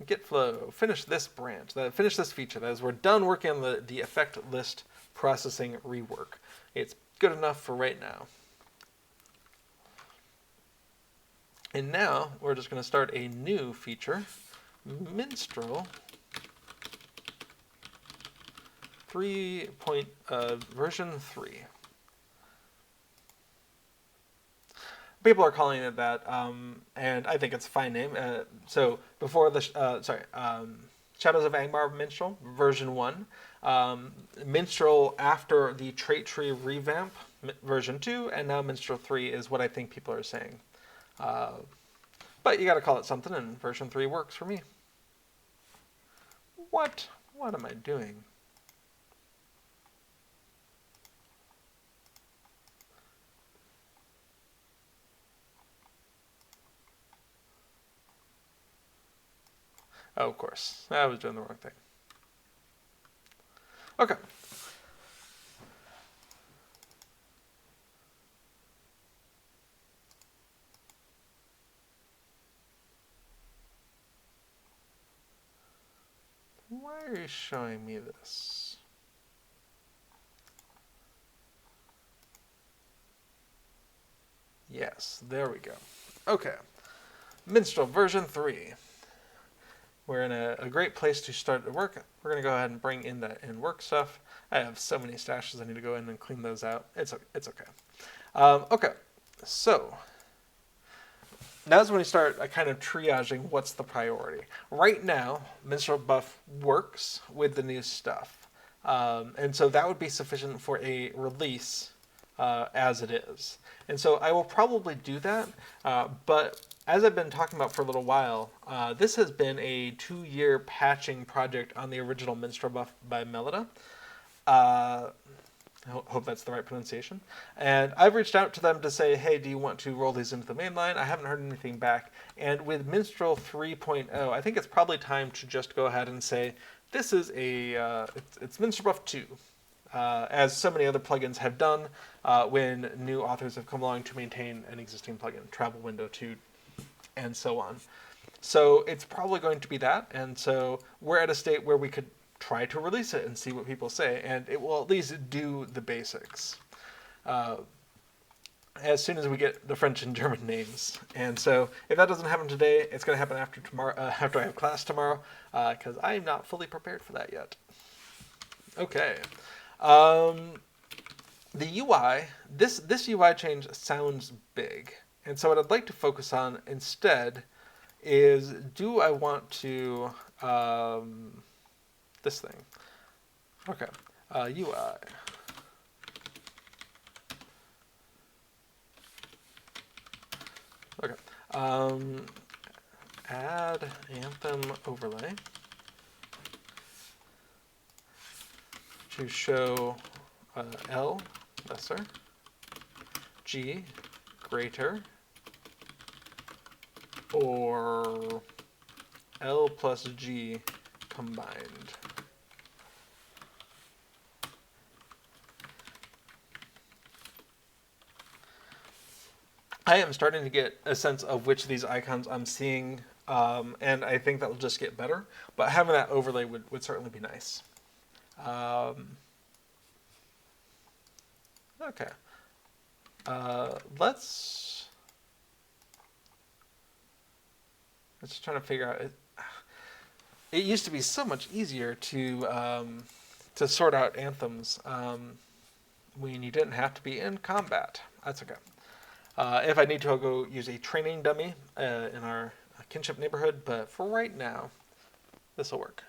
Speaker 1: Git flow. Finish this branch. Finish this feature. That is, we're done working on the effect list processing rework. It's good enough for right now. And now we're just going to start a new feature, Minstrel 3. Version 3. People are calling it that, and I think it's a fine name. So before the Shadows of Angmar Minstrel version 1, Minstrel after the Tracery revamp version 2, and now Minstrel 3 is what I think people are saying. But you got to call it something, and version 3 works for me. What am I doing? Oh, of course. I was doing the wrong thing. Okay. Why are you showing me this? Yes, there we go. Okay. Minstrel version 3. We're in a great place to start the work. We're going to go ahead and bring in the in-work stuff. I have so many stashes I need to go in and clean those out. It's okay. Okay, so now's when we start kind of triaging what's the priority. Right now, MinstrelBuff works with the new stuff. And so that would be sufficient for a release as it is. And so I will probably do that, but as I've been talking about for a little while, this has been a 2-year patching project on the original MinstrelBuff by Melida. I hope that's the right pronunciation. And I've reached out to them to say, hey, do you want to roll these into the main line? I haven't heard anything back. And with Minstrel 3.0, I think it's probably time to just go ahead and say, this is it's MinstrelBuff 2. As so many other plugins have done when new authors have come along to maintain an existing plugin, Travel Window 2, and so on. So it's probably going to be that, and so we're at a state where we could try to release it and see what people say, and it will at least do the basics. As soon as we get the French and German names. And so if that doesn't happen today, it's going to happen after tomorrow, after I have class tomorrow, because I'm not fully prepared for that yet. Okay. The UI, this UI change sounds big. And so what I'd like to focus on instead is, do I want to, this thing. Okay, UI. Okay, add Anthem Overlay to show L lesser, G greater, or L plus G combined. I am starting to get a sense of which of these icons I'm seeing, and I think that will just get better, but having that overlay would certainly be nice. Okay. Let's try to figure out. It used to be so much easier to sort out anthems when you didn't have to be in combat. That's okay. If I need to, I'll go use a training dummy in our kinship neighborhood, but for right now, this will work.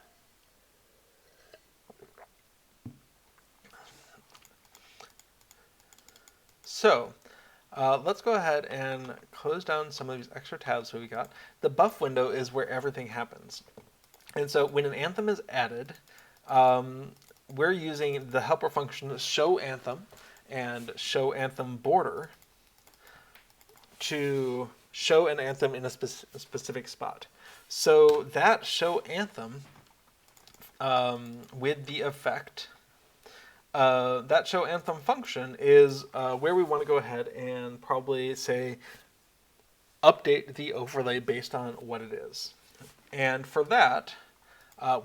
Speaker 1: So, Let's go ahead and close down some of these extra tabs we got. The buff window is where everything happens. And so when an anthem is added, we're using the helper function show anthem and show anthem border to show an anthem in a specific spot. So that show anthem with the effect, that show anthem function is where we want to go ahead and probably say update the overlay based on what it is. And for that,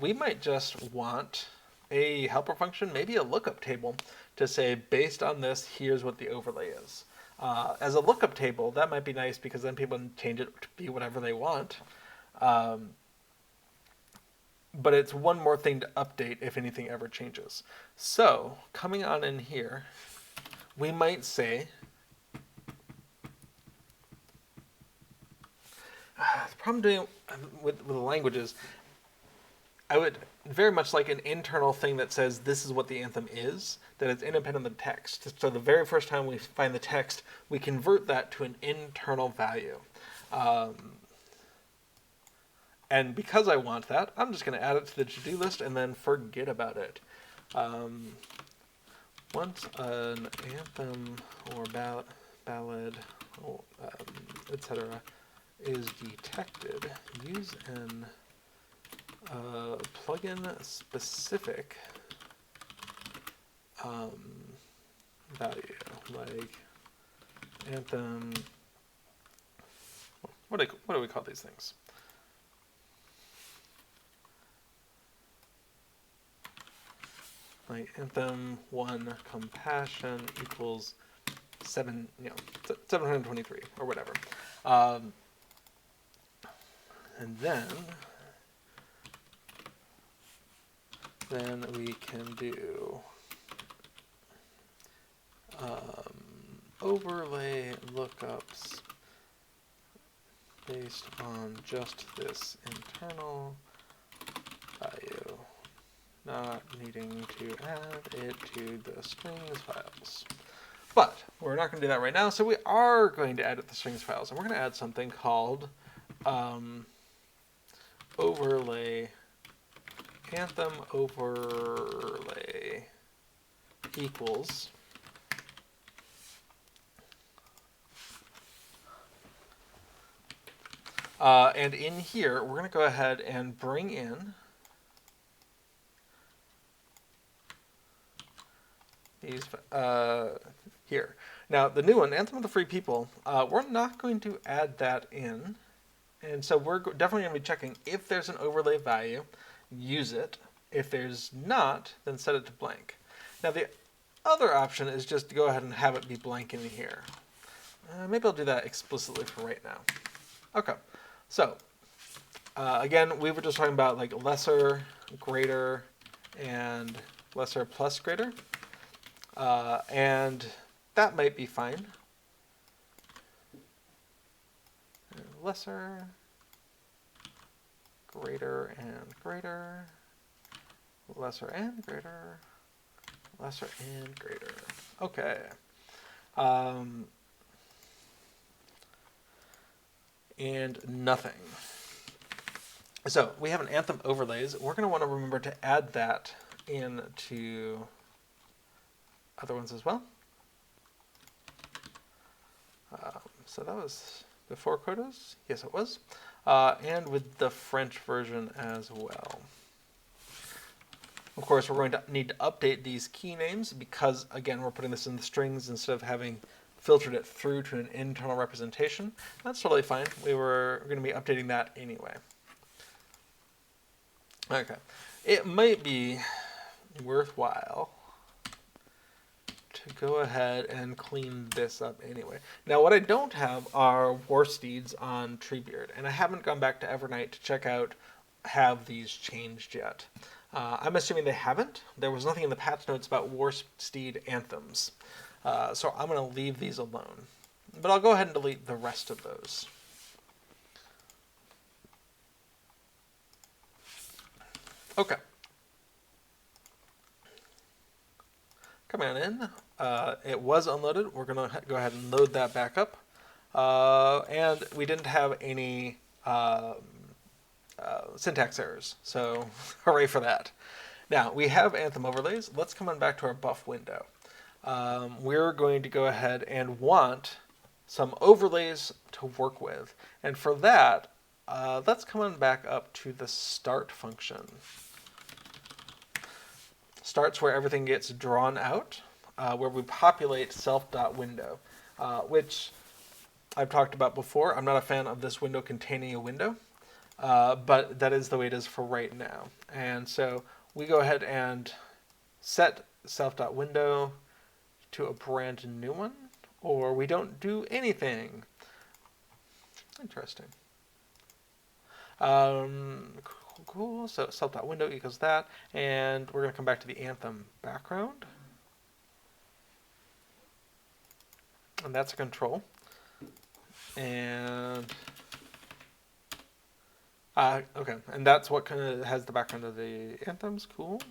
Speaker 1: we might just want a helper function, maybe a lookup table, to say based on this, here's what the overlay is. As a lookup table, that might be nice because then people can change it to be whatever they want. But it's one more thing to update if anything ever changes. So coming on in here, we might say, the problem doing with the languages, I would very much like an internal thing that says this is what the anthem is, that it's independent of the text. So the very first time we find the text, we convert that to an internal value. And because I want that, I'm just going to add it to the to-do list and then forget about it. Once an anthem or ballad, etc., is detected, use an plugin specific value, like anthem. What do we call these things? Like anthem 1 compassion equals 723 or whatever. And then we can do overlay lookups based on just this internal value, not needing to add it to the strings files. But we're not going to do that right now, so we are going to add it to the strings files, and we're going to add something called overlay, anthem overlay equals and in here we're going to go ahead and bring in these here. Now the new one, Anthem of the Free People, we're not going to add that in. And so we're definitely going to be checking if there's an overlay value, use it. If there's not, then set it to blank. Now the other option is just to go ahead and have it be blank in here. Maybe I'll do that explicitly for right now. Okay, so again, we were just talking about like lesser, greater, and lesser plus greater. And that might be fine. Lesser, greater and greater, lesser and greater, lesser and greater. Okay. And nothing. So we have an Anthem Overlays. We're going to want to remember to add that into other ones as well. So that was before quotas? Yes, it was. And with the French version as well. Of course, we're going to need to update these key names because, again, we're putting this in the strings instead of having filtered it through to an internal representation. That's totally fine. We were going to be updating that anyway. Okay. It might be worthwhile to go ahead and clean this up anyway. Now, what I don't have are war steeds on Treebeard, and I haven't gone back to Evernight to check out have these changed yet. I'm assuming they haven't. There was nothing in the patch notes about war steed anthems, so I'm going to leave these alone. But I'll go ahead and delete the rest of those. Okay. Come on in. It was unloaded. We're going to go ahead and load that back up. And we didn't have any syntax errors, so hooray for that. Now, we have Anthem Overlays. Let's come on back to our buff window. We're going to go ahead and want some overlays to work with. And for that, let's come on back up to the start function. Start's where everything gets drawn out, where we populate self.window, which I've talked about before. I'm not a fan of this window containing a window, but that is the way it is for right now. And so we go ahead and set self.window to a brand new one, or we don't do anything. Interesting. Cool. So self.window equals that, and we're going to come back to the Anthem background, and that's a control. And okay, and that's what kind of has the background of the anthems. Cool.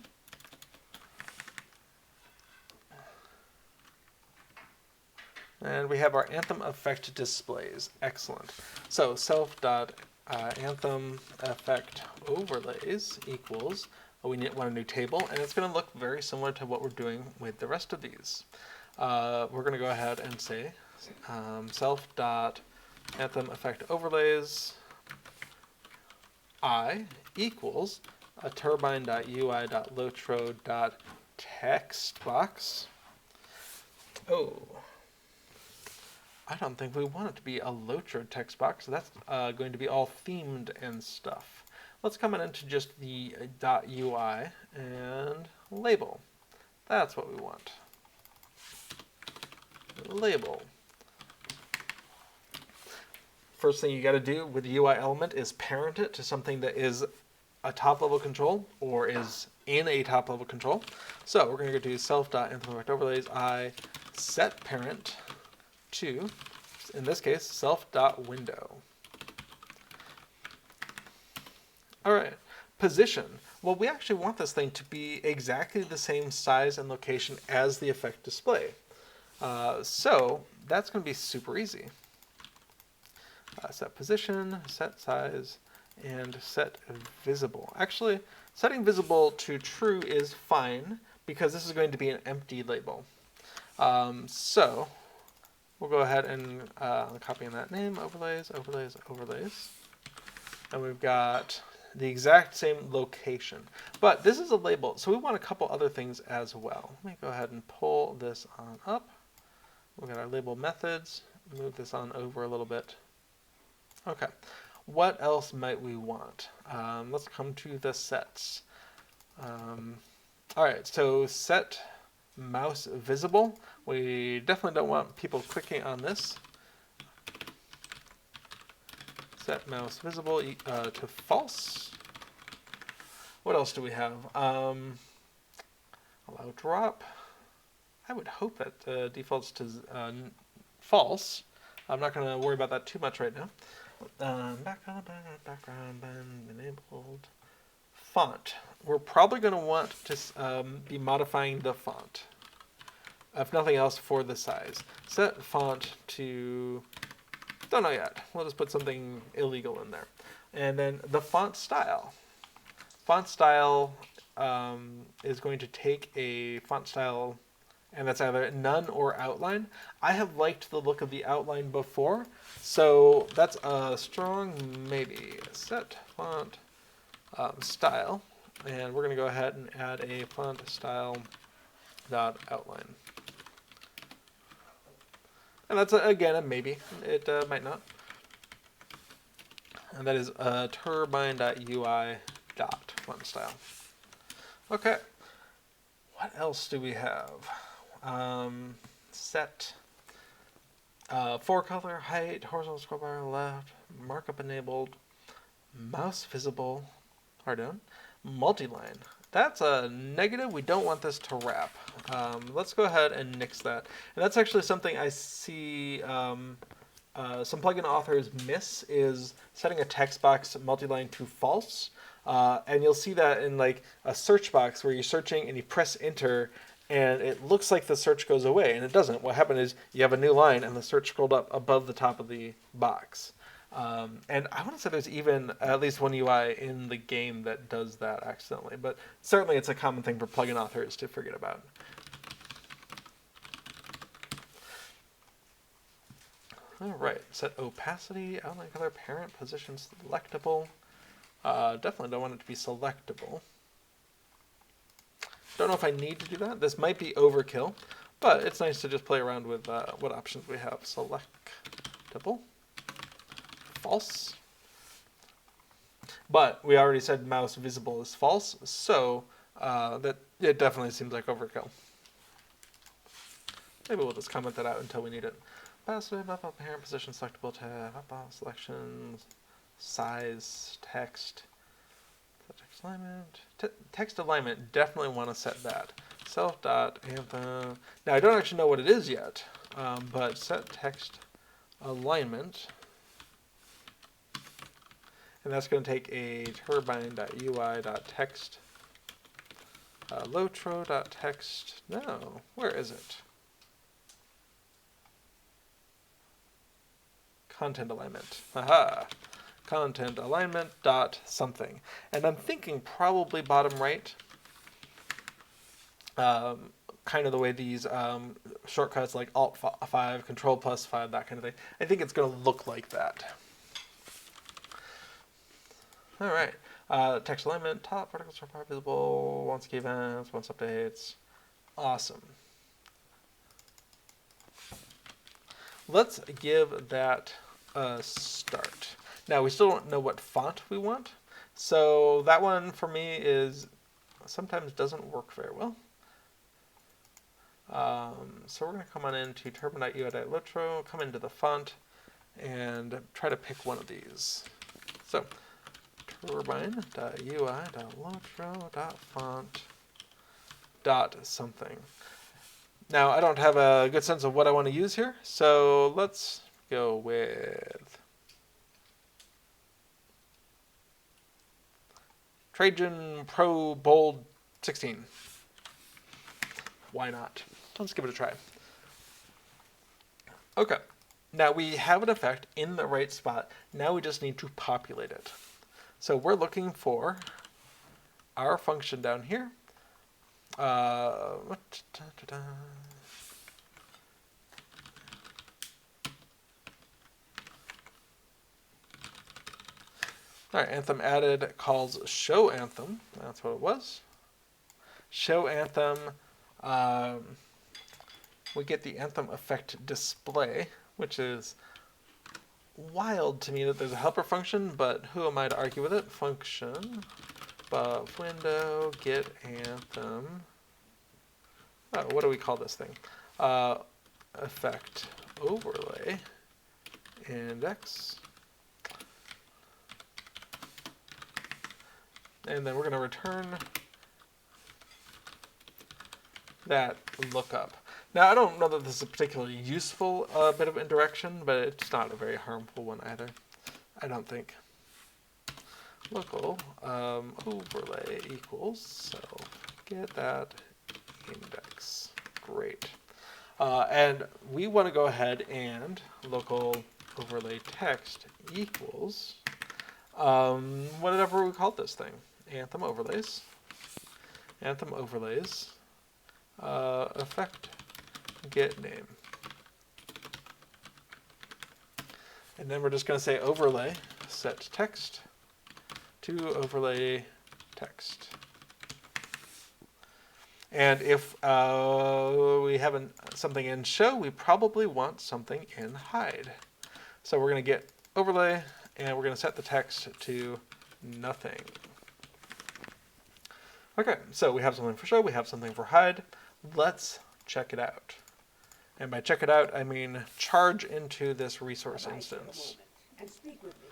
Speaker 1: And we have our Anthem effect displays. Excellent. So self.anthem effect overlays equals, we want a new table, and it's going to look very similar to what we're doing with the rest of these. We're going to go ahead and say self.anthem effect overlays I equals a turbine.ui.lotro.textbox. Oh. I don't think we want it to be a LOTRO text box. That's going to be all themed and stuff. Let's come into just the .ui and label. That's what we want. Label. First thing you got to do with the UI element is parent it to something that is a top-level control or is in a top-level control. So we're going to go to self.anthem.overlays I set parent to, in this case, self.window. All right, position. Well, we actually want this thing to be exactly the same size and location as the effect display. So that's going to be super easy. Set position, set size, and set visible. Actually, setting visible to true is fine because this is going to be an empty label. So we'll go ahead and copy in that name, overlays, overlays, overlays. And we've got the exact same location. But this is a label, so we want a couple other things as well. Let me go ahead and pull this on up. We've got our label methods. Move this on over a little bit. Okay. What else might we want? Let's come to the sets. All right, so set mouse visible. We definitely don't want people clicking on this. Set mouse visible to false. What else do we have? Allow drop. I would hope that defaults to false. I'm not going to worry about that too much right now. Background enabled. Font. We're probably going to want to be modifying the font. If nothing else, for the size. Set font to, don't know yet. We'll just put something illegal in there. And then the font style. Font style is going to take a font style, and that's either none or outline. I have liked the look of the outline before, so that's a strong maybe. Set font style, and we're going to go ahead and add a font style dot outline. And that's, again, a maybe. It might not. And that is turbine.ui.font style. Okay. What else do we have? Set for color, height, horizontal scroll bar left, markup enabled, mouse visible, hard down, multi-line. That's a negative. We don't want this to wrap. Let's go ahead and nix that. And that's actually something I see some plugin authors miss, is setting a text box multi-line to false. And you'll see that in like a search box where you're searching and you press enter and it looks like the search goes away, and it doesn't. What happened is you have a new line, and the search scrolled up above the top of the box. And I want to say there's even at least one UI in the game that does that accidentally, but certainly it's a common thing for plugin authors to forget about. All right, set opacity, outline color, parent, position selectable. Definitely don't want it to be selectable. Don't know if I need to do that. This might be overkill, but it's nice to just play around with what options we have. Selectable, false. But we already said mouse visible is false, so that it definitely seems like overkill. Maybe we'll just comment that out until we need it. Passive, up, parent, position, selectable tab, up, selections, size, text, text alignment. Text alignment, definitely want to set that. Self.anthem. Now, I don't actually know what it is yet, but set text alignment. And that's going to take a turbine.ui.text, LOTRO.text. No, where is it? Content alignment. Aha. Content alignment dot something. And I'm thinking probably bottom right. Kind of the way these shortcuts like Alt 5, Control plus 5, that kind of thing. I think it's going to look like that. All right. Text alignment, top vertical star visible, once key events, once updates. Awesome. Let's give that a start. Now, we still don't know what font we want, so that one for me is sometimes doesn't work very well. So we're going to come on into turbine.ui.lotro, come into the font, and try to pick one of these. So turbine.ui.lotro.font.something. Now, I don't have a good sense of what I want to use here, so let's go with Trajan Pro Bold 16. Why not? Let's give it a try. Okay, now we have an effect in the right spot. Now we just need to populate it. So we're looking for our function down here. All right, Anthem added calls show Anthem. That's what it was. Show Anthem. We get the Anthem effect display, which is wild to me that there's a helper function, but who am I to argue with it? Function, buff window, get Anthem. Oh, what do we call this thing? Effect overlay, index. And then we're going to return that lookup. Now, I don't know that this is a particularly useful bit of indirection, but it's not a very harmful one either, I don't think. Local overlay equals, so get that index. Great. And we want to go ahead and local overlay text equals whatever we called this thing. Anthem Overlays. Anthem Overlays. Effect get name. And then we're just going to say overlay set text to overlay text. And if we have something in show, we probably want something in hide. So we're going to get overlay, and we're going to set the text to nothing. Okay, so we have something for show, we have something for hide. Let's check it out. And by check it out, I mean charge into this resource instance.
Speaker 3: And speak with me.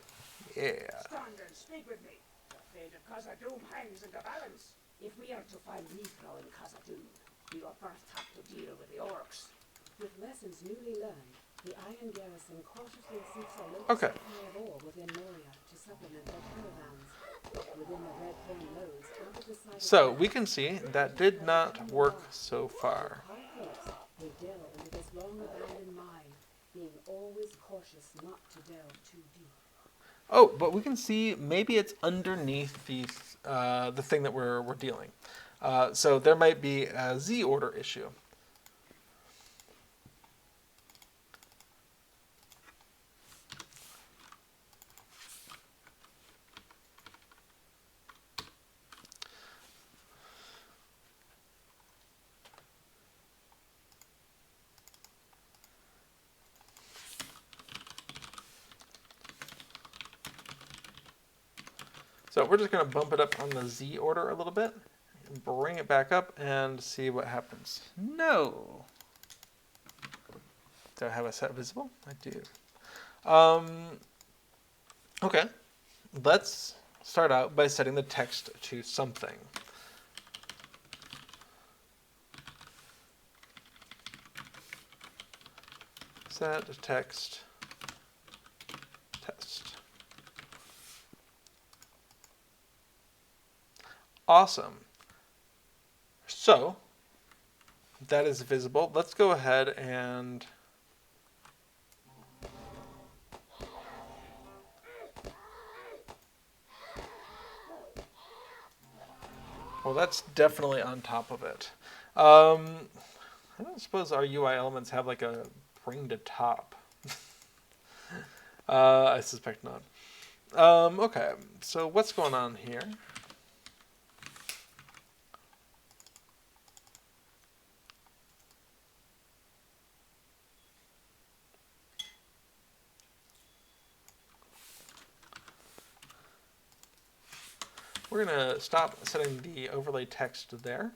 Speaker 1: Yeah.
Speaker 3: Stand and speak with me. The fate of Khazad-dûm hangs in the balance. If we are to find Mithra in Khazad-dûm, we will first have to deal with the orcs.
Speaker 2: With lessons newly learned, the Iron Garrison cautiously seeks a local
Speaker 1: Okay.
Speaker 2: supply of ore within Moria to supplement their caravans. Within the red thorn lows, over the side of
Speaker 1: So
Speaker 2: the
Speaker 1: we can see that did not work so far.
Speaker 2: high cliffs, they delve into this long abandoned mine, being always cautious not to delve too deep.
Speaker 1: Oh, but we can see maybe it's underneath the thing that we're dealing. So there might be a Z order issue. So we're just going to bump it up on the Z order a little bit, and bring it back up, and see what happens. No. Do I have a set visible? I do. Okay. Let's start out by setting the text to something. Set text test. Awesome. So that is visible. Let's go ahead and well, that's definitely on top of it. I don't suppose our UI elements have like a bring to top. I suspect not. Okay, so what's going on here? We're going to stop setting the overlay text there.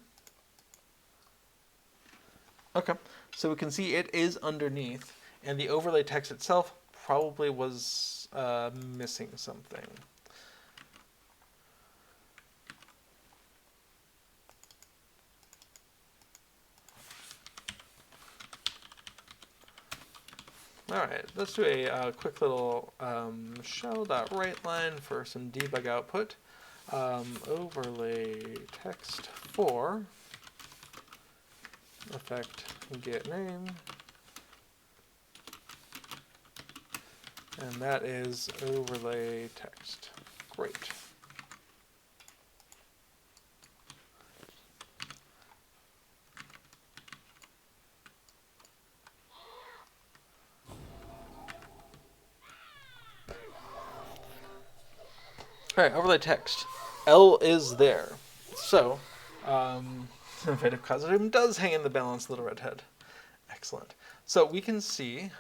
Speaker 1: Okay, so we can see it is underneath, and the overlay text itself probably was missing something. All right, let's do a quick little shell.writeLine for some debug output. Overlay text for effect get name, and that is overlay text. Great. All right, overlay text. L is there. So, Innovative Cosmodoom does hang in the balance, Little Redhead. Excellent. So we can see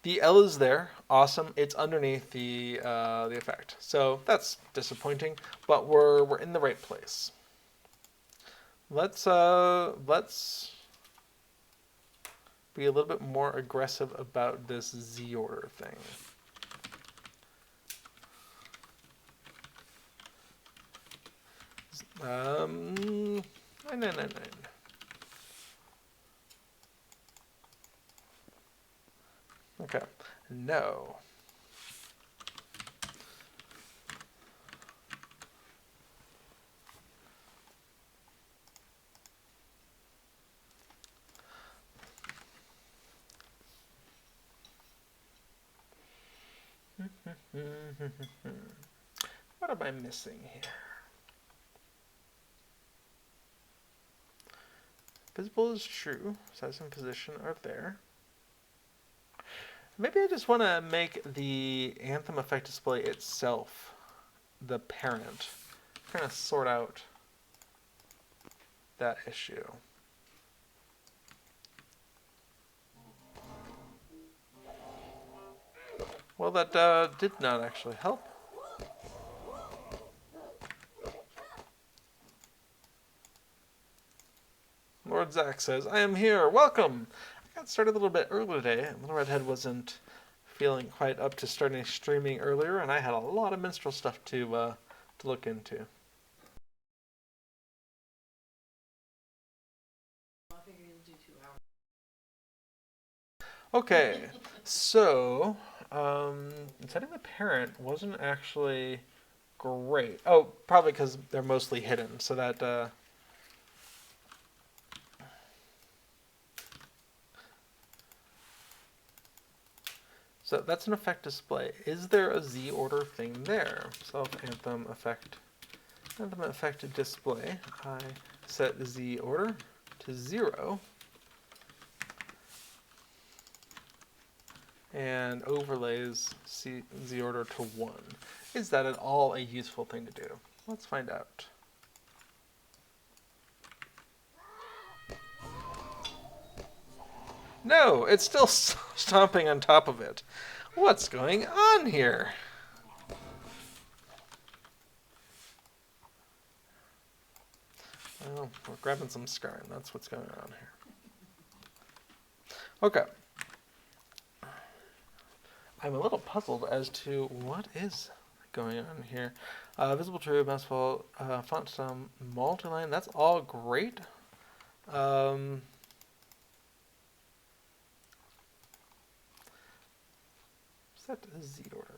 Speaker 1: the L is there. Awesome. It's underneath the effect. So that's disappointing, but we're in the right place. Let's be a little bit more aggressive about this Z order thing. Nine. Okay, no. What am I missing here? Visible is true. Size and position are there. Maybe I just want to make the Anthem effect display itself the parent. Kind of sort out that issue. Well, that did not actually help. Lord Zach says, I am here, welcome! I got started a little bit early today. Little Redhead wasn't feeling quite up to starting streaming earlier, and I had a lot of minstrel stuff to look into. Okay, so setting the parent wasn't actually great. Oh, probably because they're mostly hidden, so that so that's an effect display. Is there a Z order thing there? Self anthem effect display. I set Z order to 0 and overlays Z order to 1. Is that at all a useful thing to do? Let's find out. No, it's still stomping on top of it. What's going on here? Well, we're grabbing some scarring. That's what's going on here. Okay. I'm a little puzzled as to what is going on here. Visible true, mouse fault, font style, multi-line. That's all great. Set Z order.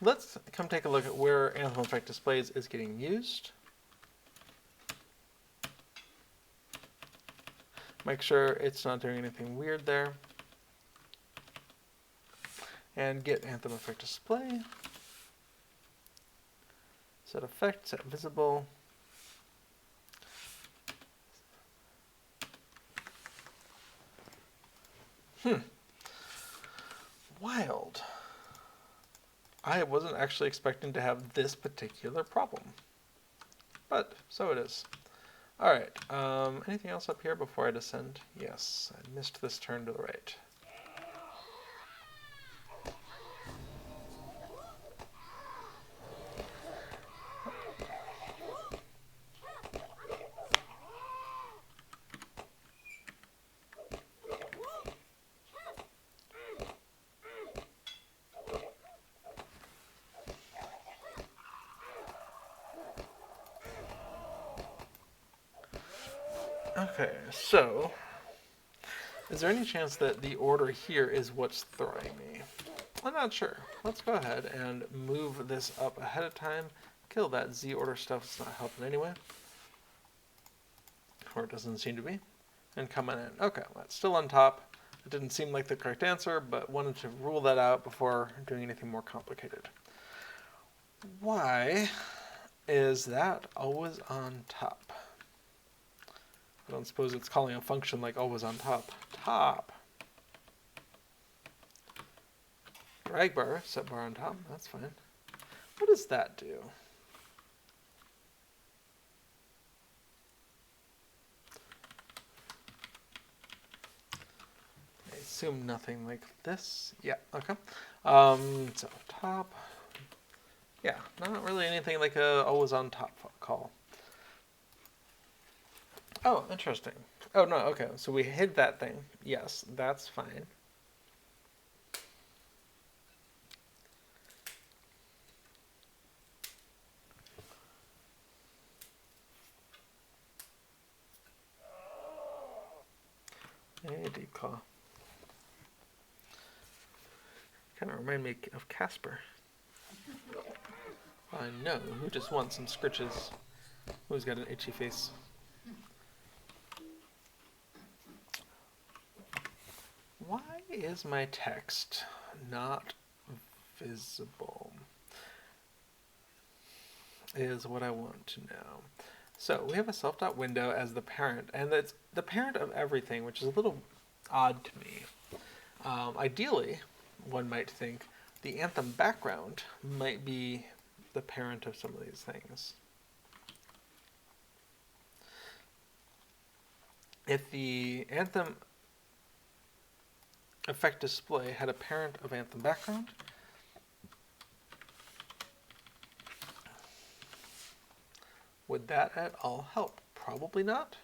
Speaker 1: Let's come take a look at where Anthem Effect Displays is getting used. Make sure it's not doing anything weird there. And get Anthem Effect Display. Set effect, set visible. Wild. I wasn't actually expecting to have this particular problem, but so it is. All right, anything else up here before I descend? Yes, I missed this turn to the right. Okay, so is there any chance that the order here is what's throwing me? I'm not sure. Let's go ahead and move this up ahead of time. Kill that Z order stuff. It's not helping anyway. Or it doesn't seem to be. And come on in. Okay, well, that's still on top. It didn't seem like the correct answer, but wanted to rule that out before doing anything more complicated. Why is that always on top? I don't suppose it's calling a function like always on top. Top. Drag bar, set bar on top, that's fine. What does that do? I assume nothing like this. Yeah, okay. So top. Yeah, not really anything like a always on top call. Oh, interesting. Oh, no, okay. So we hid that thing. Yes, that's fine. Hey, deep claw. Kind of remind me of Casper. I know. Who just wants some scritches? Who's got an itchy face? Why is my text not visible? Is what I want to know. So we have a self.window as the parent, and it's the parent of everything, which is a little odd to me. Ideally, one might think the Anthem background might be the parent of some of these things. If the Anthem effect display had a parent of Anthem background, would that at all help? Probably not.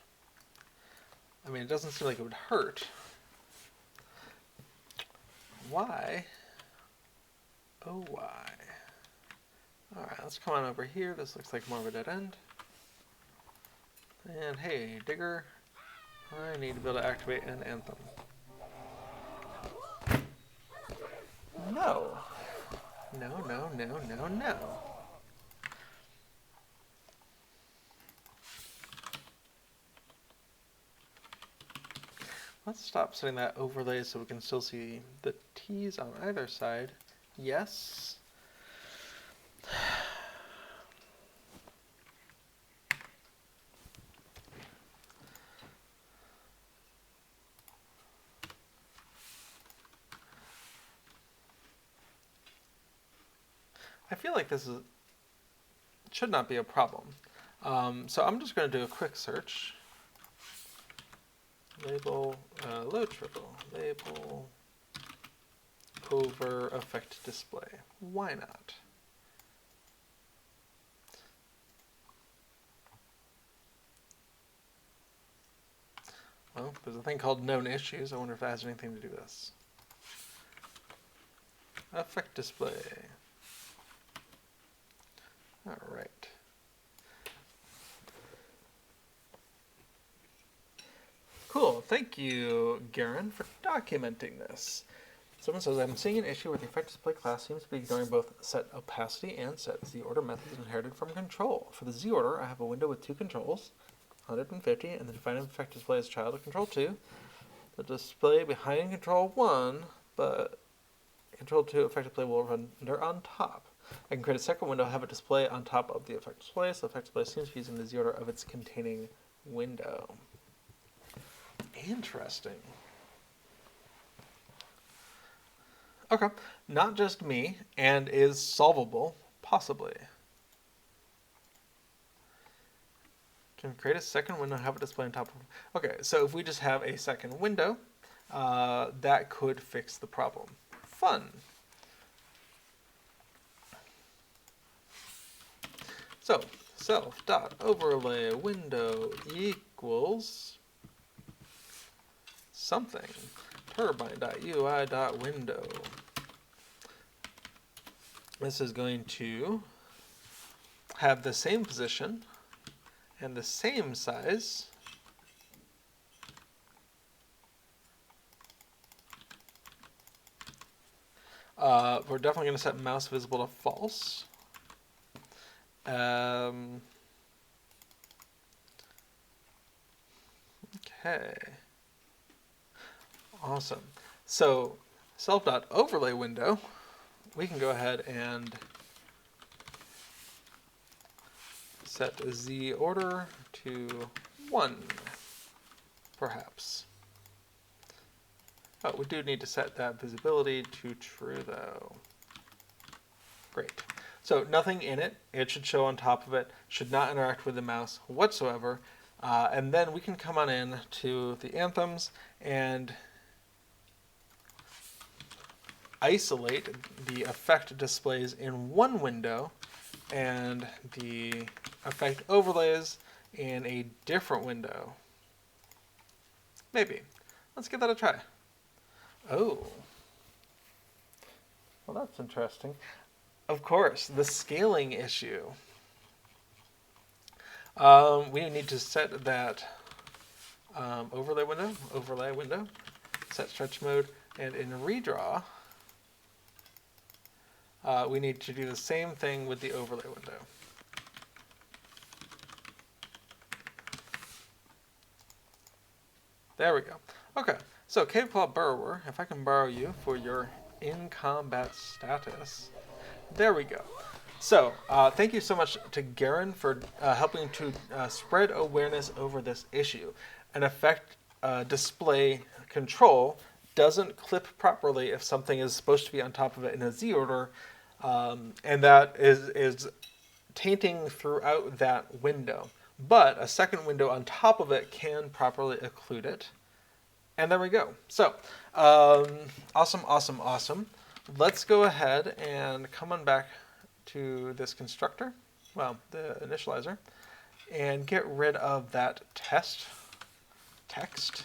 Speaker 1: I mean, it doesn't seem like it would hurt. Why? Oh, why? Alright, let's come on over here. This looks like more of a dead end. And hey, Digger, I need to be able to activate an Anthem. No. No, no, no, no, no. Let's stop setting that overlay so we can still see the T's on either side. Yes. I feel like this should not be a problem. So I'm just going to do a quick search. Label LOTRO, label over effect display. Why not? Well, there's a thing called known issues. I wonder if that has anything to do with this. Effect display. All right. Cool. Thank you, Garen, for documenting this. Someone says, I'm seeing an issue with the effect display class seems to be ignoring both set opacity and set Z order methods inherited from control. For the Z order, I have a window with two controls, 150, and the defined effect display as child of control 2. The display behind control 1, but control 2 effect display will render on top. I can create a second window, have it display on top of the effect display, so the effect display seems to be using the Z order of its containing window. Interesting. Okay, not just me, and is solvable, possibly. Can create a second window, have it display on top of. Okay, so if we just have a second window, that could fix the problem. Fun. So self.overlay window equals something. Turbine.ui.window. This is going to have the same position and the same size. We're definitely going to set mouse visible to false. Okay. Awesome. So self.overlay window, we can go ahead and set the Z order to 1, perhaps. Oh, we do need to set that visibility to true, though. Great. So nothing in it. It should show on top of it. Should not interact with the mouse whatsoever. And then we can come on in to the anthems and isolate the effect displays in one window and the effect overlays in a different window. Maybe. Let's give that a try. Oh. Well, that's interesting. Of course, the scaling issue. We need to set that overlay window, set stretch mode, and in redraw, we need to do the same thing with the overlay window. There we go. Okay, so Cave Claw Burrower, if I can borrow you for your in combat status. There we go. So, thank you so much to Garen for helping to spread awareness over this issue. An effect display control doesn't clip properly if something is supposed to be on top of it in a Z order, and that is tainting throughout that window. But a second window on top of it can properly occlude it. And there we go. So, awesome. Let's go ahead and come on back to this constructor, well, the initializer, and get rid of that test text.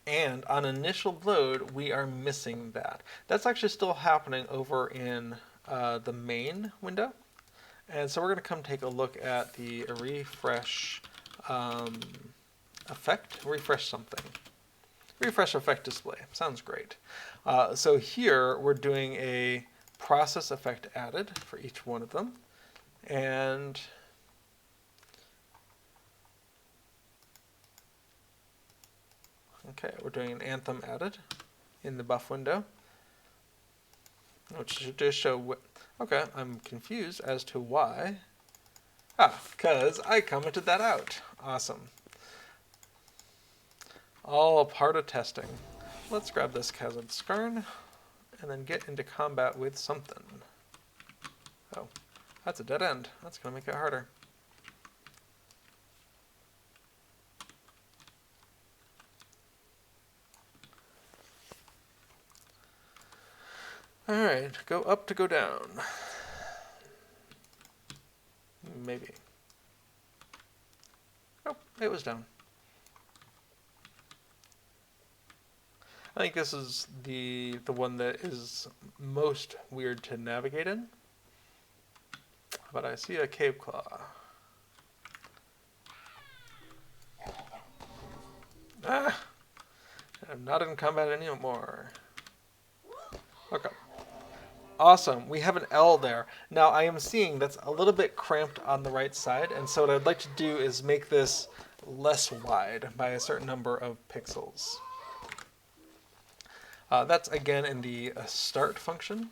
Speaker 1: And on initial load, we are missing that. That's actually still happening over in the main window. And so we're going to come take a look at the refresh effect, refresh something. Refresh effect display, sounds great. So here we're doing a process effect added for each one of them. And okay, we're doing an anthem added in the buff window, which should just show, okay, I'm confused as to why. Because I commented that out. Awesome. All a part of testing. Let's grab this Khazad Skarn and then get into combat with something. Oh, that's a dead end. That's going to make it harder. Alright, go up to go down. Maybe. Oh, it was down. I think this is the one that is most weird to navigate in. But I see a cave claw. Ah! I'm not in combat anymore. Okay. Awesome. We have an L there. Now I am seeing that's a little bit cramped on the right side, and so what I'd like to do is make this less wide by a certain number of pixels. That's again in the start function.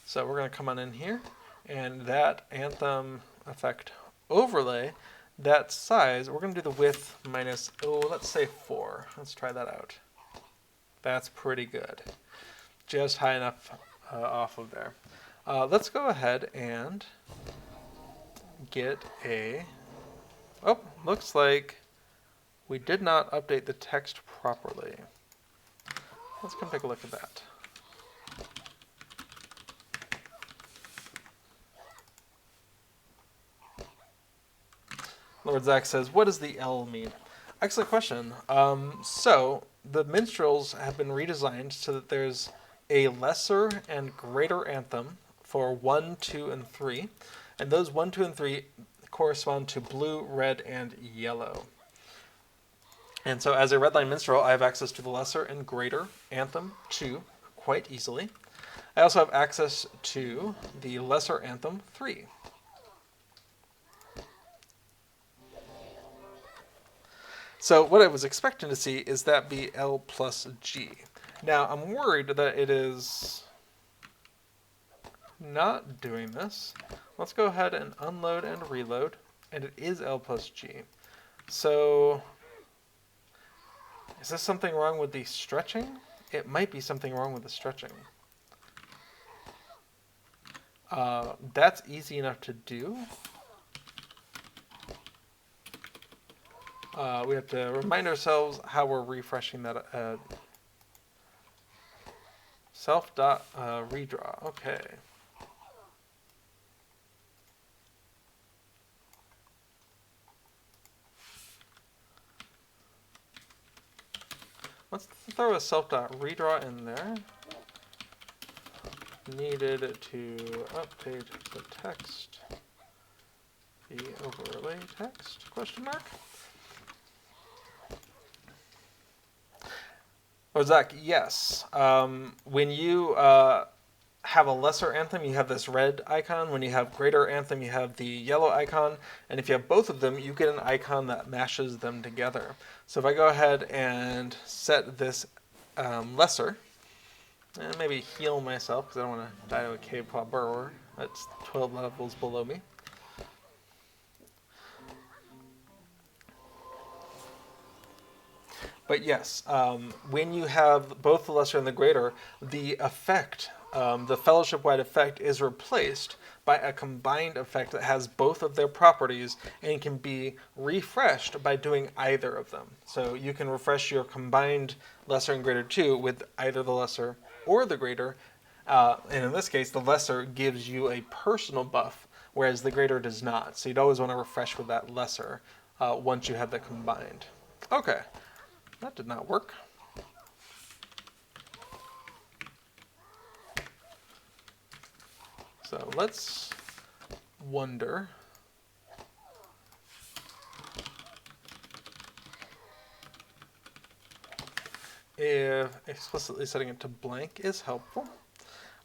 Speaker 1: So we're going to come on in here, and that Anthem effect overlay, that size, we're going to do the width minus, let's say 4. Let's try that out. That's pretty good. Just high enough off of there. Let's go ahead and get a, looks like we did not update the text properly. Let's come take a look at that. Lord Zach says, what does the L mean? Excellent question. So the minstrels have been redesigned so that there's a lesser and greater anthem for 1, 2, and 3. And those 1, 2, and 3 correspond to blue, red, and yellow. And so as a redline minstrel, I have access to the lesser and greater anthem 2 quite easily. I also have access to the lesser anthem 3. So what I was expecting to see is that be L plus G. Now I'm worried that it is not doing this. Let's go ahead and unload and reload, and it is L plus G. So is this something wrong with the stretching? It might be something wrong with the stretching. That's easy enough to do. We have to remind ourselves how we're refreshing that self.redraw. Okay. Let's throw a self.redraw in there. Needed to update the text. The overlay text, question mark. Oh, Zach, yes. When you have a lesser anthem, you have this red icon. When you have greater anthem, you have the yellow icon. And if you have both of them, you get an icon that mashes them together. So if I go ahead and set this lesser, and maybe heal myself because I don't want to die to a cave claw burrower. That's 12 levels below me. But yes, when you have both the lesser and the greater, the effect, the fellowship-wide effect, is replaced by a combined effect that has both of their properties and can be refreshed by doing either of them. So you can refresh your combined lesser and greater 2 with either the lesser or the greater. And in this case, the lesser gives you a personal buff, whereas the greater does not. So you'd always want to refresh with that lesser once you have that combined. Okay. That did not work. So let's wonder if explicitly setting it to blank is helpful.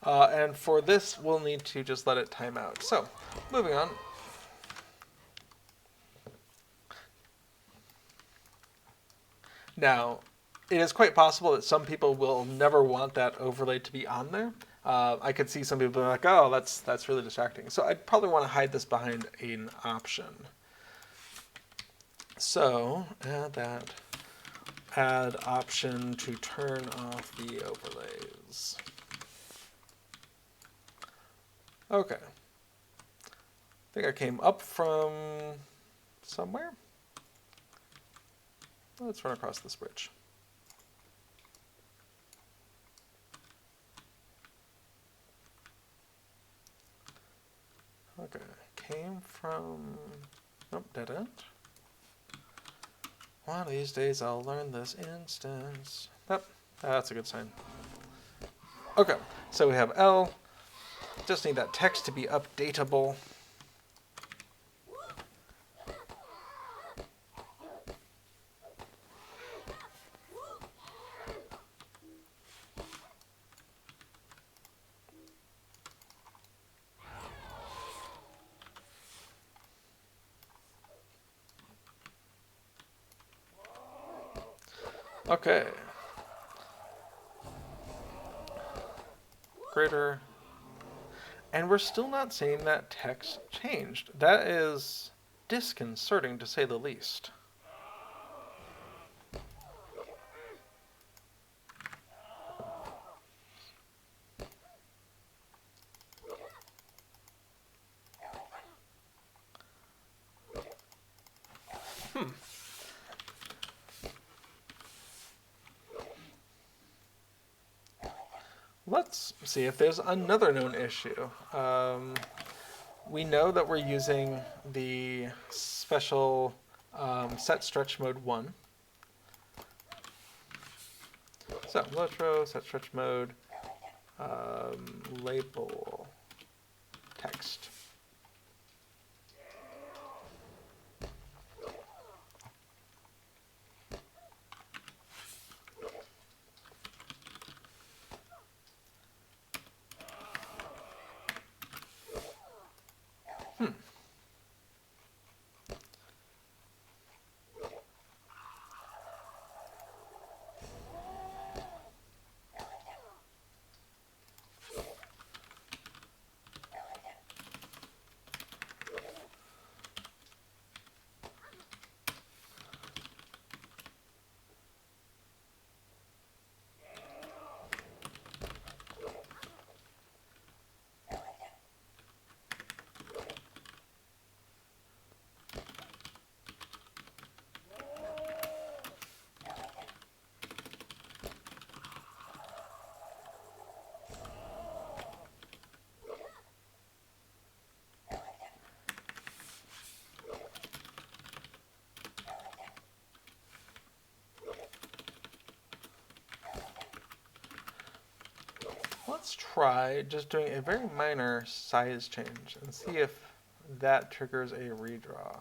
Speaker 1: And for this, we'll need to just let it time out. So, moving on. Now, it is quite possible that some people will never want that overlay to be on there. I could see some people being like, oh, that's really distracting. So I'd probably want to hide this behind an option. So, add option to turn off the overlays. Okay. I think I came up from somewhere. Let's run across this bridge. Okay, came from, nope, dead end. One of these days I'll learn this instance. Yep, that's a good sign. Okay, so we have L. Just need that text to be updatable. Okay. Greater. And we're still not seeing that text changed. That is disconcerting to say the least. Let's see if there's another known issue. We know that we're using the special set stretch mode 1. So LOTRO, set stretch mode, label text. Let's try just doing a very minor size change and see if that triggers a redraw.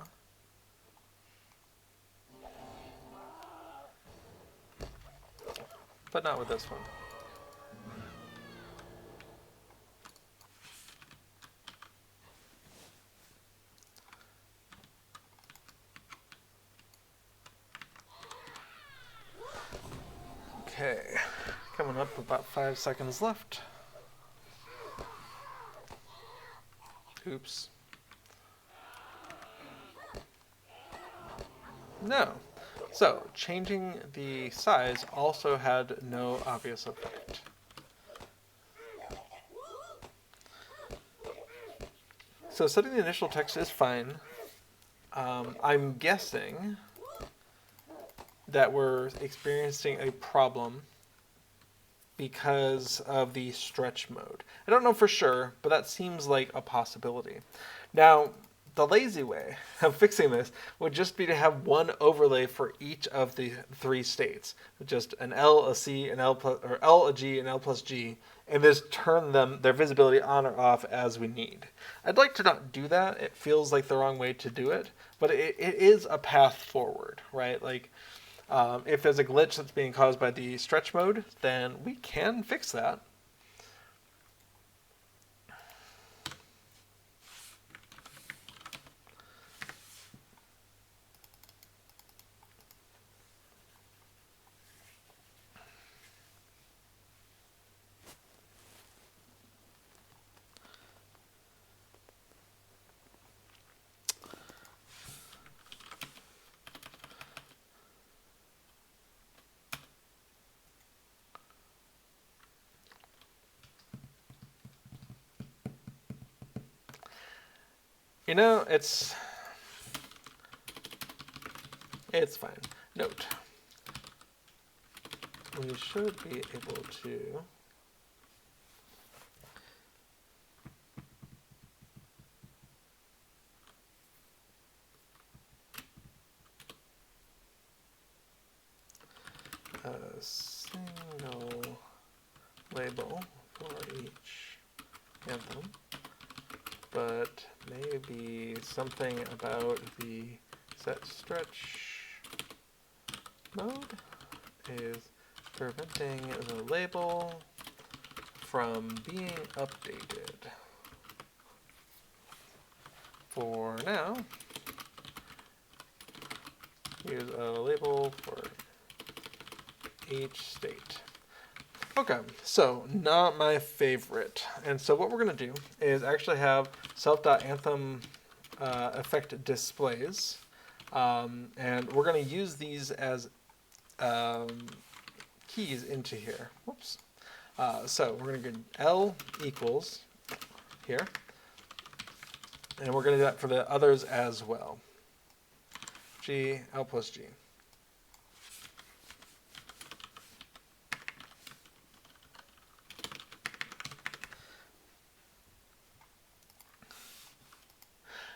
Speaker 1: But not with this one. Okay, coming up, about 5 seconds left. Oops. No. So, changing the size also had no obvious effect. So setting the initial text is fine. I'm guessing that we're experiencing a problem because of the stretch mode. I don't know for sure, but that seems like a possibility. Now, the lazy way of fixing this would just be to have one overlay for each of the 3 states. Just an L, a C, an L plus, or L, a G, an L plus G, and just turn their visibility on or off as we need. I'd like to not do that. It feels like the wrong way to do it, but it is a path forward, right? Like, if there's a glitch that's being caused by the stretch mode, then we can fix that. You know, it's fine. Note, we should be able to a single label for each anthem, but maybe something about the set stretch mode is preventing the label from being updated. For now, use a label for each state. Okay, so not my favorite. And so what we're going to do is actually have self.anthem effect displays. And we're going to use these as keys into here. Whoops. So we're going to get L equals here. And we're going to do that for the others as well. G, L plus G.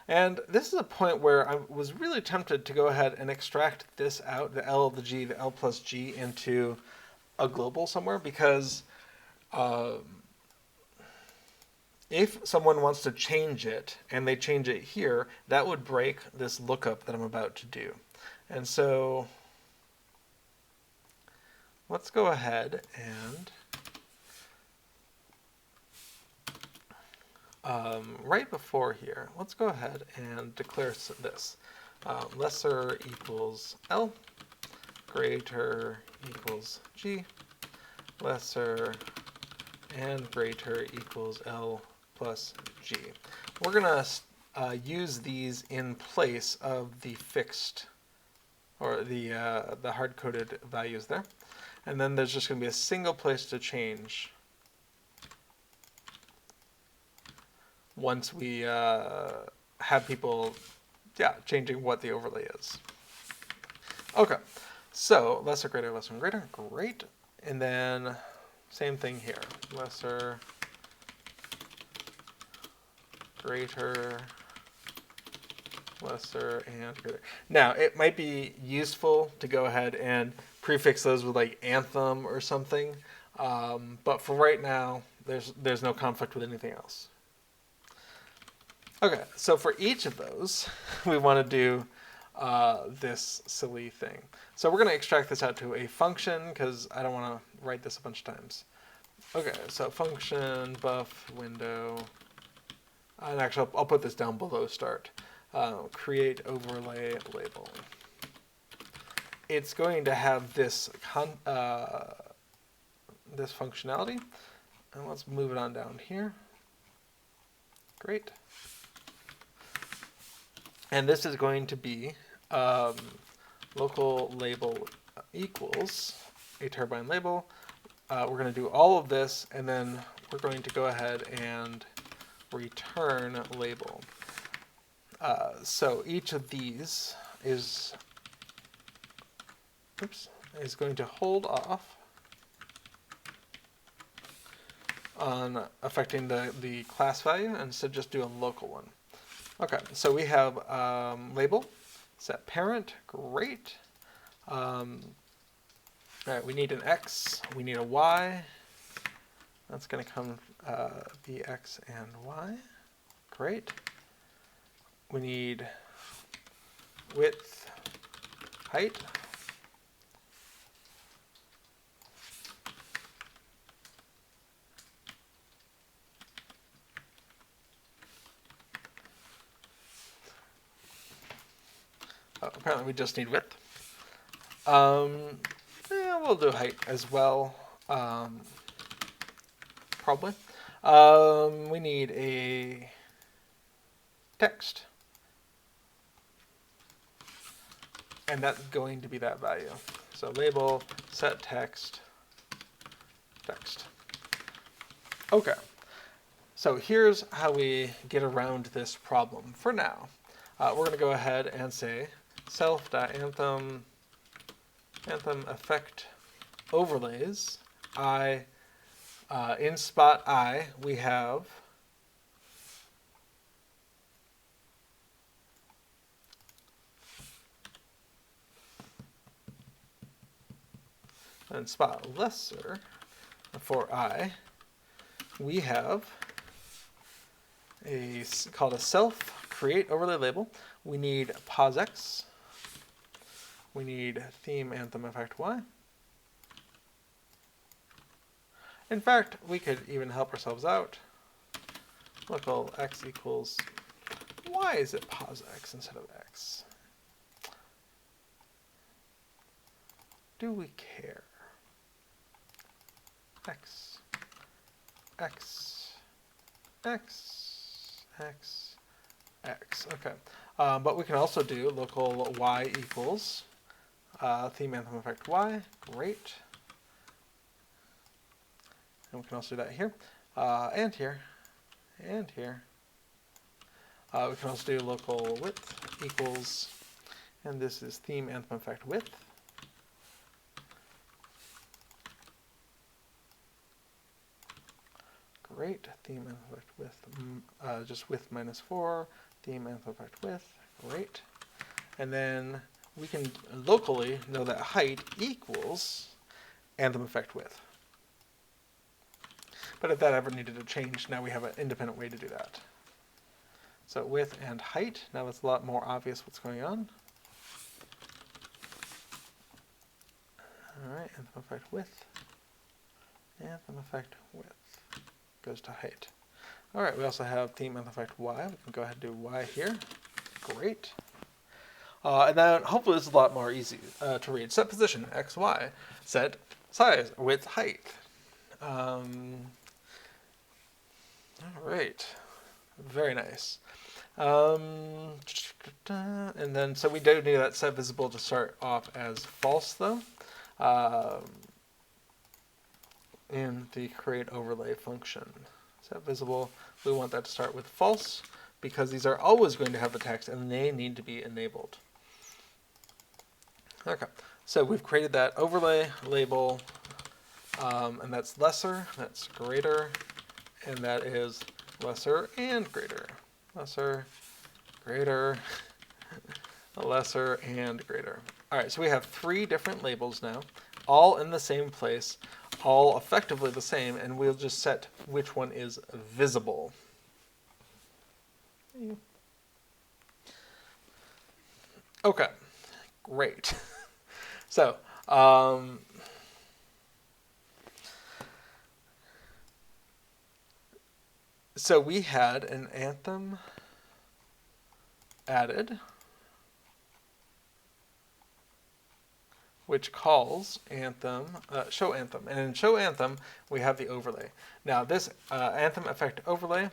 Speaker 1: And this is a point where I was really tempted to go ahead and extract this out, the L, the G, the L plus G, into a global somewhere, because if someone wants to change it, and they change it here, that would break this lookup that I'm about to do. And so let's go ahead and right before here, let's go ahead and declare this. Lesser equals L, greater equals G, lesser and greater equals L plus G. We're going to use these in place of the fixed, or the hard-coded values there. And then there's just going to be a single place to change once we have people, changing what the overlay is. Okay, so lesser, greater, great. And then same thing here, lesser, greater, lesser, and greater. Now, it might be useful to go ahead and prefix those with like Anthem or something, but for right now, there's no conflict with anything else. Okay, so for each of those, we want to do this silly thing. So we're going to extract this out to a function, because I don't want to write this a bunch of times. Okay, so function buff window, and actually I'll put this down below start. Create overlay label. It's going to have this this functionality, and let's move it on down here. Great. And this is going to be local label equals a turbine label. We're going to do all of this, and then we're going to go ahead and return label. So each of these is going to hold off on affecting the class value, and instead just do a local one. Okay, so we have label, set parent, great. All right, we need an X, we need a Y. That's going to come be X and Y. Great. We need width, height. Oh, apparently we just need width. Yeah, we'll do height as well. Probably. We need a text. And that's going to be that value. So label, set text, text. Okay. So here's how we get around this problem for now. We're going to go ahead and say self.anthem effect overlays. In spot I, we have in spot lesser for I, we have called a self create overlay label. We need pause X. We need theme anthem effect Y. In fact, we could even help ourselves out. Local X equals, why is it pause X instead of X? Do we care? X, X, X, X, X. Okay, but we can also do local Y equals theme anthem effect Y. Great. And we can also do that here, and here, and here. We can also do local width equals, and this is theme anthem effect width. Great, theme anthem effect width, just width minus 4, theme anthem effect width, great. And then we can locally know that height equals anthem effect width. But if that ever needed to change, now we have an independent way to do that. So width and height, now it's a lot more obvious what's going on. All right, anthem effect width, anthem effect width goes to height. All right, we also have theme anthem effect Y. We can go ahead and do Y here. Great. And then hopefully this is a lot more easy to read. Set position, X, Y. Set size, width, height. All right, very nice. And then, so we do need that set visible to start off as false though. In the create overlay function. Set visible, we want that to start with false because these are always going to have the text and they need to be enabled. Okay, so we've created that overlay label, and that's lesser, that's greater, and that is lesser and greater. Lesser, greater, lesser, and greater. All right, so we have 3 different labels now, all in the same place, all effectively the same, and we'll just set which one is visible. Okay, great. So, so we had an anthem added, which calls anthem, show anthem. And in show anthem, we have the overlay. Now this anthem effect overlay,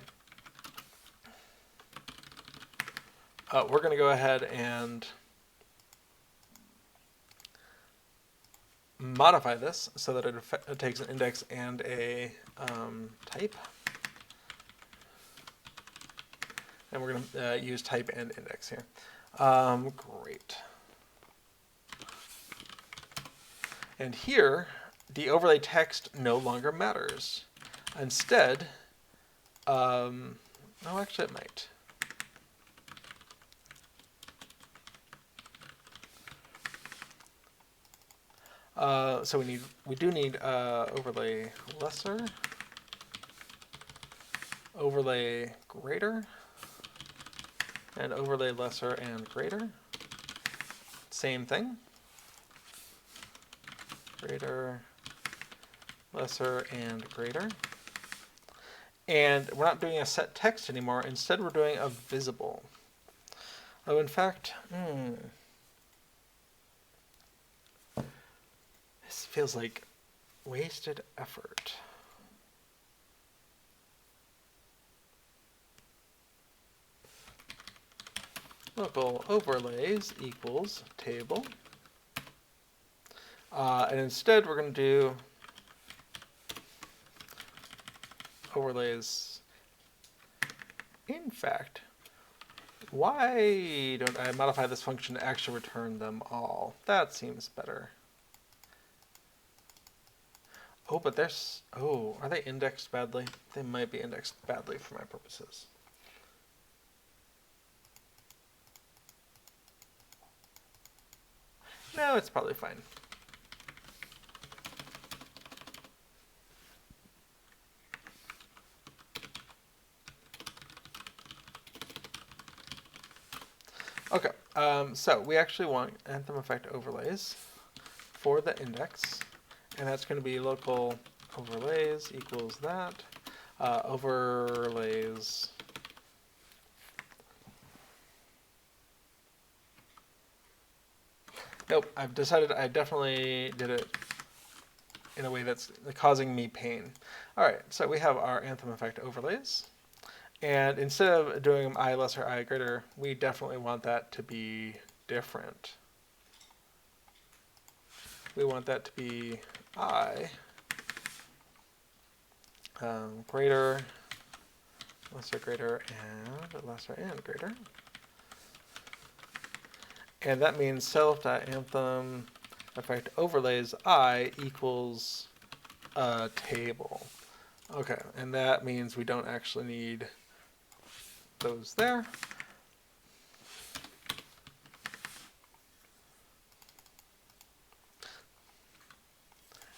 Speaker 1: we're going to go ahead and modify this so that it takes an index and a type. And we're going to use type and index here. Great. And here, the overlay text no longer matters. Instead, oh, actually it might. So we do need overlay lesser, overlay greater, and overlay lesser and greater. Same thing. Greater, lesser, and greater. And we're not doing a set text anymore. Instead, we're doing a visible. Oh, in fact, this feels like wasted effort. Local overlays equals table. And instead, we're going to do overlays. In fact, why don't I modify this function to actually return them all? That seems better. Oh, but there's... Oh, are they indexed badly? They might be indexed badly for my purposes. No, it's probably fine. Okay, so we actually want Anthem Effect Overlays for the index, and that's going to be local overlays equals that. Overlays. Nope, I've decided I definitely did it in a way that's causing me pain. All right, so we have our Anthem Effect Overlays. And instead of doing them I lesser, I greater, we definitely want that to be different. We want that to be I greater, lesser, greater, and lesser and greater. And that means self.anthem effect overlays I equals a table. Okay, and that means we don't actually need those there.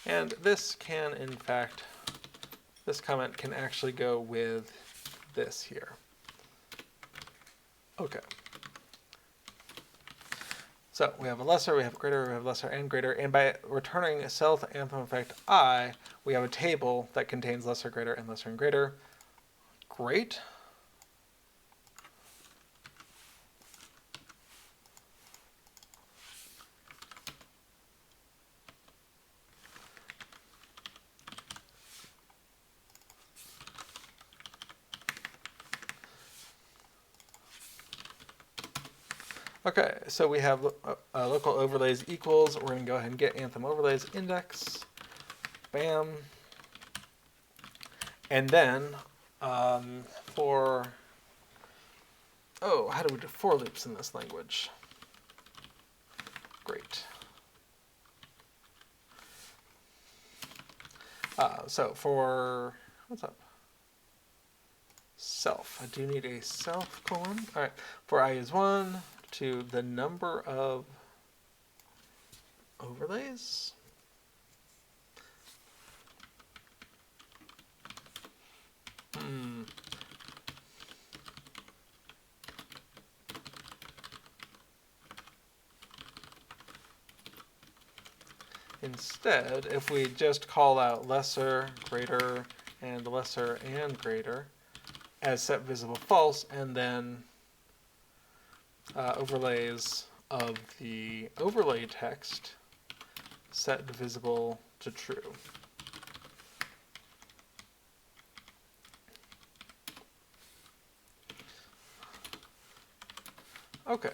Speaker 1: And this can, in fact, this comment can actually go with this here. Okay. So we have a lesser, we have a greater, we have lesser and greater, and by returning self anthem effect I, we have a table that contains lesser, greater, and lesser and greater. Great. Okay, so we have local overlays equals. We're going to go ahead and get Anthem Overlays index. Bam. And then for, oh, how do we do for loops in this language? Great. So for, what's up? Self. I do need a self colon. All right, for I is 1 to the number of overlays. Instead, if we just call out lesser, greater, and lesser and greater as set visible false, and then overlays of the overlay text set visible to true. Okay.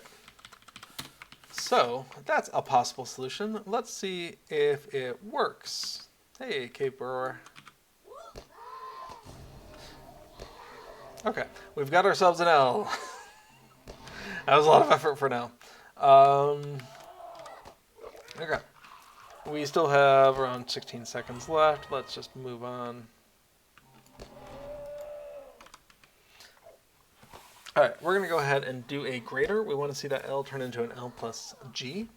Speaker 1: So that's a possible solution. Let's see if it works. Hey, Cape Brewer. Okay, we've got ourselves an L. That was a lot of effort for now. Okay, we still have around 16 seconds left. Let's just move on. All right, we're going to go ahead and do a greater. We want to see that L turn into an L plus G.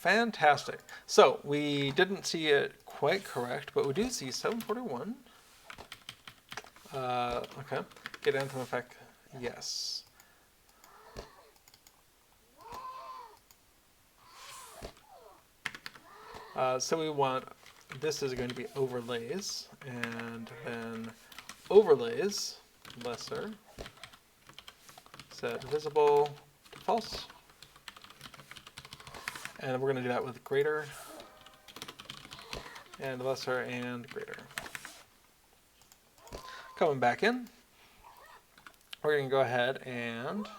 Speaker 1: Fantastic. So we didn't see it quite correct, but we do see 741. Okay. Get Anthem effect. Yes. So we want, this is going to be overlays, and then overlays, lesser, set visible to false. And we're going to do that with greater, and lesser, and greater. Coming back in, we're going to go ahead and,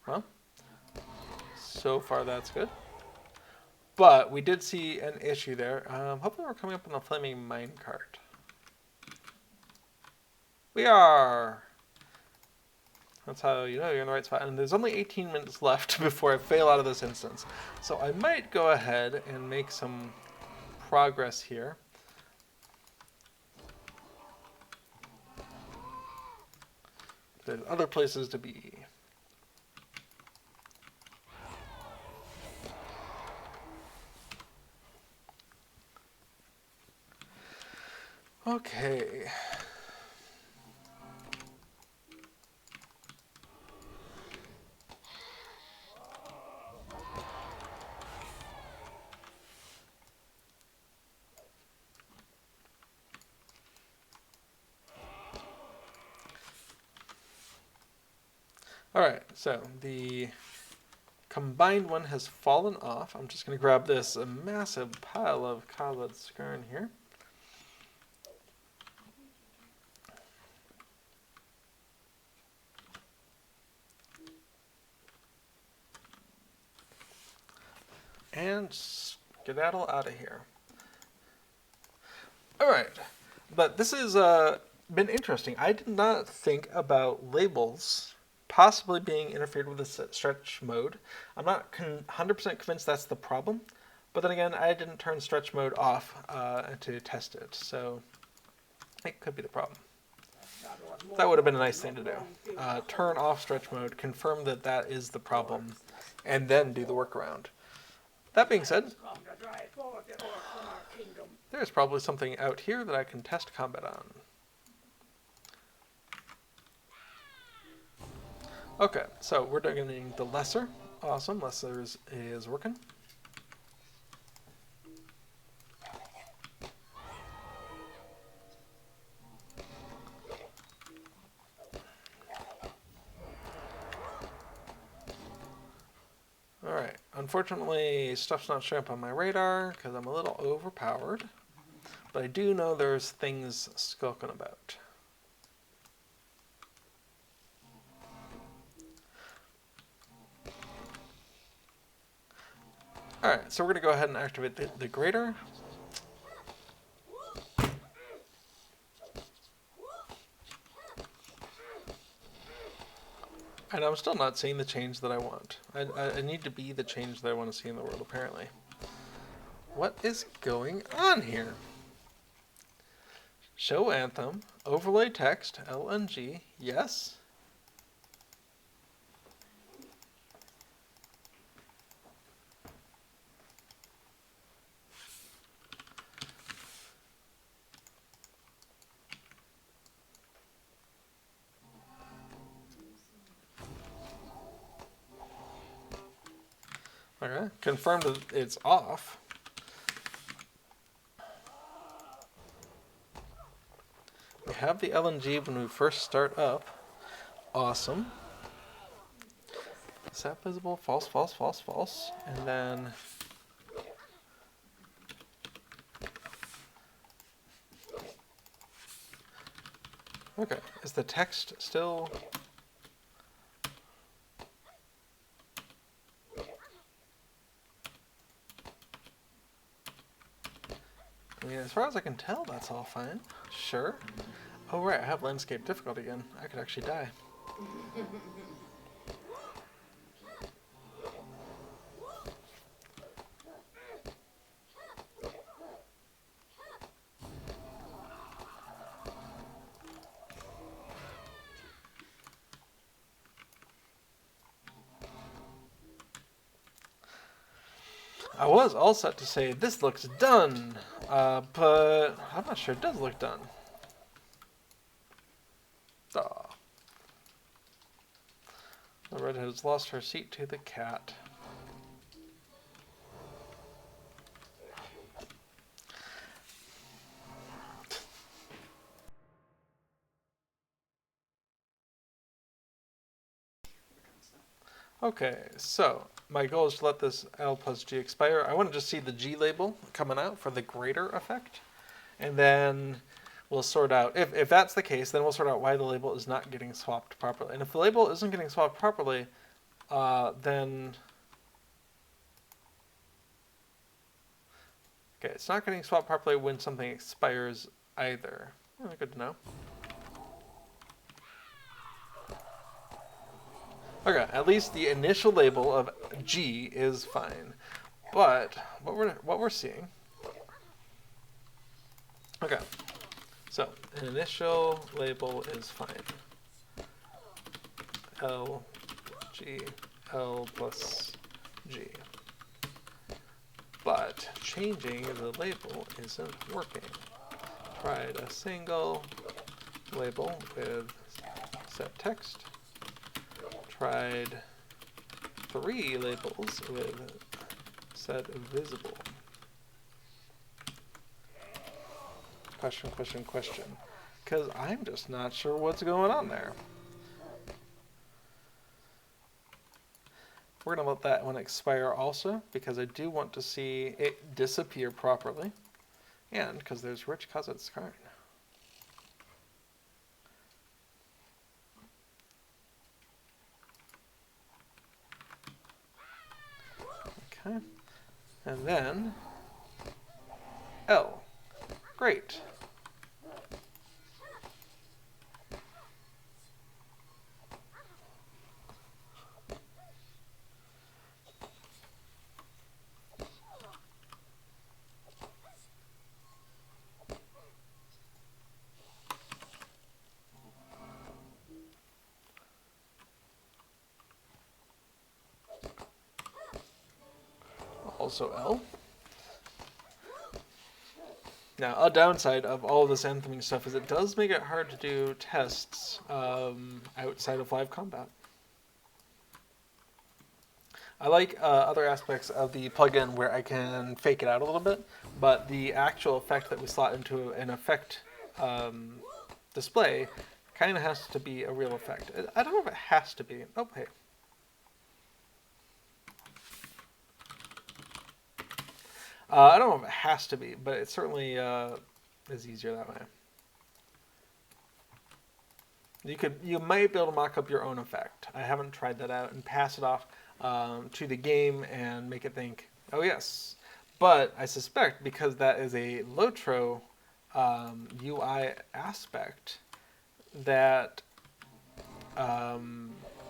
Speaker 1: well, so far that's good. But we did see an issue there. Hopefully we're coming up on the flaming minecart. We are! That's how you know you're in the right spot. And there's only 18 minutes left before I fail out of this instance. So I might go ahead and make some progress here. There's other places to be. Okay. Alright, so the combined one has fallen off. I'm just going to grab this massive pile of cobbled skern here. And skedaddle out of here. Alright, but this has been interesting. I did not think about labels possibly being interfered with the stretch mode. I'm not 100% convinced that's the problem, but then again, I didn't turn stretch mode off to test it, so it could be the problem. That would have been a nice thing to do. Turn off stretch mode, confirm that that is the problem, and then do the workaround. That being said, there's probably something out here that I can test combat on. Okay, so we're doing the lesser. Awesome, lesser is working. Alright, unfortunately stuff's not showing up on my radar because I'm a little overpowered, but I do know there's things skulking about. Alright, so we're going to go ahead and activate the grater. And I'm still not seeing the change that I want. I need to be the change that I want to see in the world, apparently. What is going on here? Show Anthem, overlay text, LNG, yes. Okay, confirm that it's off. We have the LNG when we first start up. Awesome. Set visible, false, false, false, false. And then okay, is the text still? I mean, as far as I can tell, that's all fine. Sure. Oh, right, I have landscape difficulty again. I could actually die. I was all set to say this looks done, but I'm not sure it does look done. Aw. The redhead has lost her seat to the cat. Okay, so my goal is to let this L plus G expire. I want to just see the G label coming out for the greater effect. And then we'll sort out, if that's the case, then we'll sort out why the label is not getting swapped properly. And if the label isn't getting swapped properly, then... Okay, it's not getting swapped properly when something expires either. Oh, good to know. Okay, at least the initial label of G is fine. But what we're seeing... Okay, so an initial label is fine. L, G, L plus G. But changing the label isn't working. Tried a single label with set text. Tried 3 labels with set visible. Question, question, question. Because I'm just not sure what's going on there. We're going to let that one expire also, because I do want to see it disappear properly. And because there's Rich Cossett's card. Okay. And then L. Great. Also L. Now, a downside of all of this antheming stuff is it does make it hard to do tests outside of live combat. I like other aspects of the plugin where I can fake it out a little bit, but the actual effect that we slot into an effect display kind of has to be a real effect. I don't know if it has to be. Oh, hey. I don't know if it has to be, but it certainly is easier that way. You might be able to mock up your own effect. I haven't tried that out and pass it off to the game and make it think, oh yes. But I suspect because that is a LOTRO UI aspect that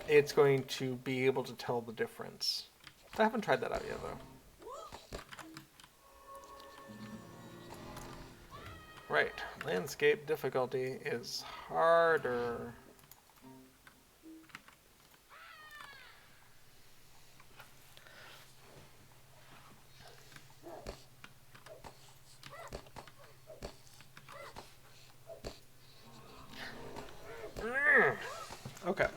Speaker 1: it's going to be able to tell the difference. I haven't tried that out yet though. Right, landscape difficulty is harder. Okay.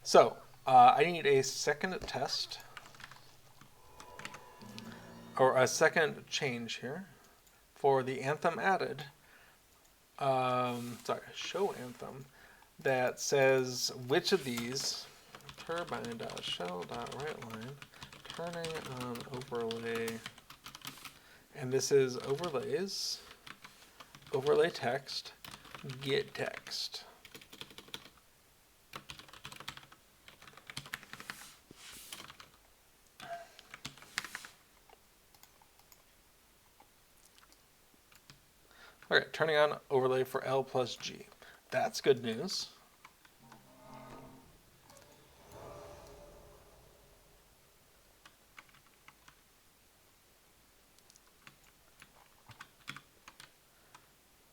Speaker 1: So, I need a second test. Or a second change here for the anthem added, show anthem, that says which of these, turbine.shell.writeLine, turning on overlay, and this is overlays, overlay text, get text. Okay, turning on overlay for L plus G. That's good news.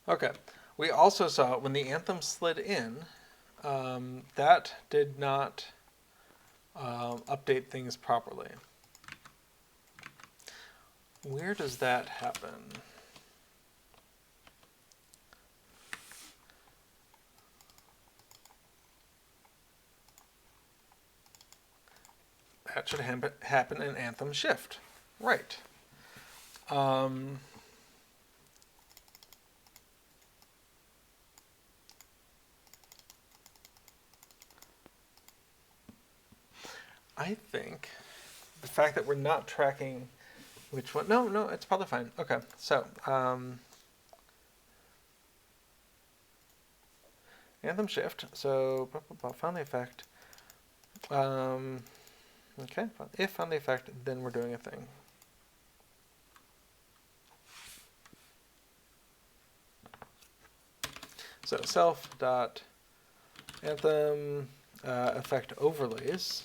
Speaker 1: Okay, we also saw when the anthem slid in, that did not update things properly. Where does that happen? That should happen in Anthem Shift. Right. I think the fact that we're not tracking which one. No, it's probably fine. Okay, so Anthem Shift. So found the effect. Okay, if found the effect, then we're doing a thing. So self dot anthem effect overlays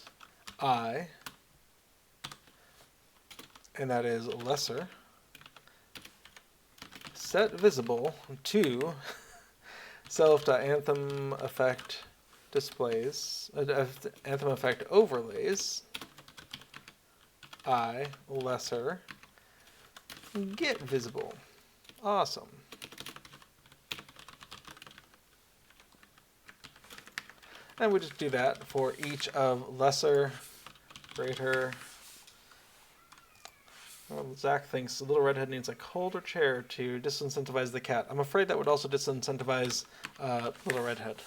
Speaker 1: I, and that is lesser, set visible to self dot anthem effect displays anthem effect overlays I lesser get visible. Awesome. And we just do that for each of lesser, greater. Well, Zach thinks Little Redhead needs a colder chair to disincentivize the cat. I'm afraid that would also disincentivize Little Redhead,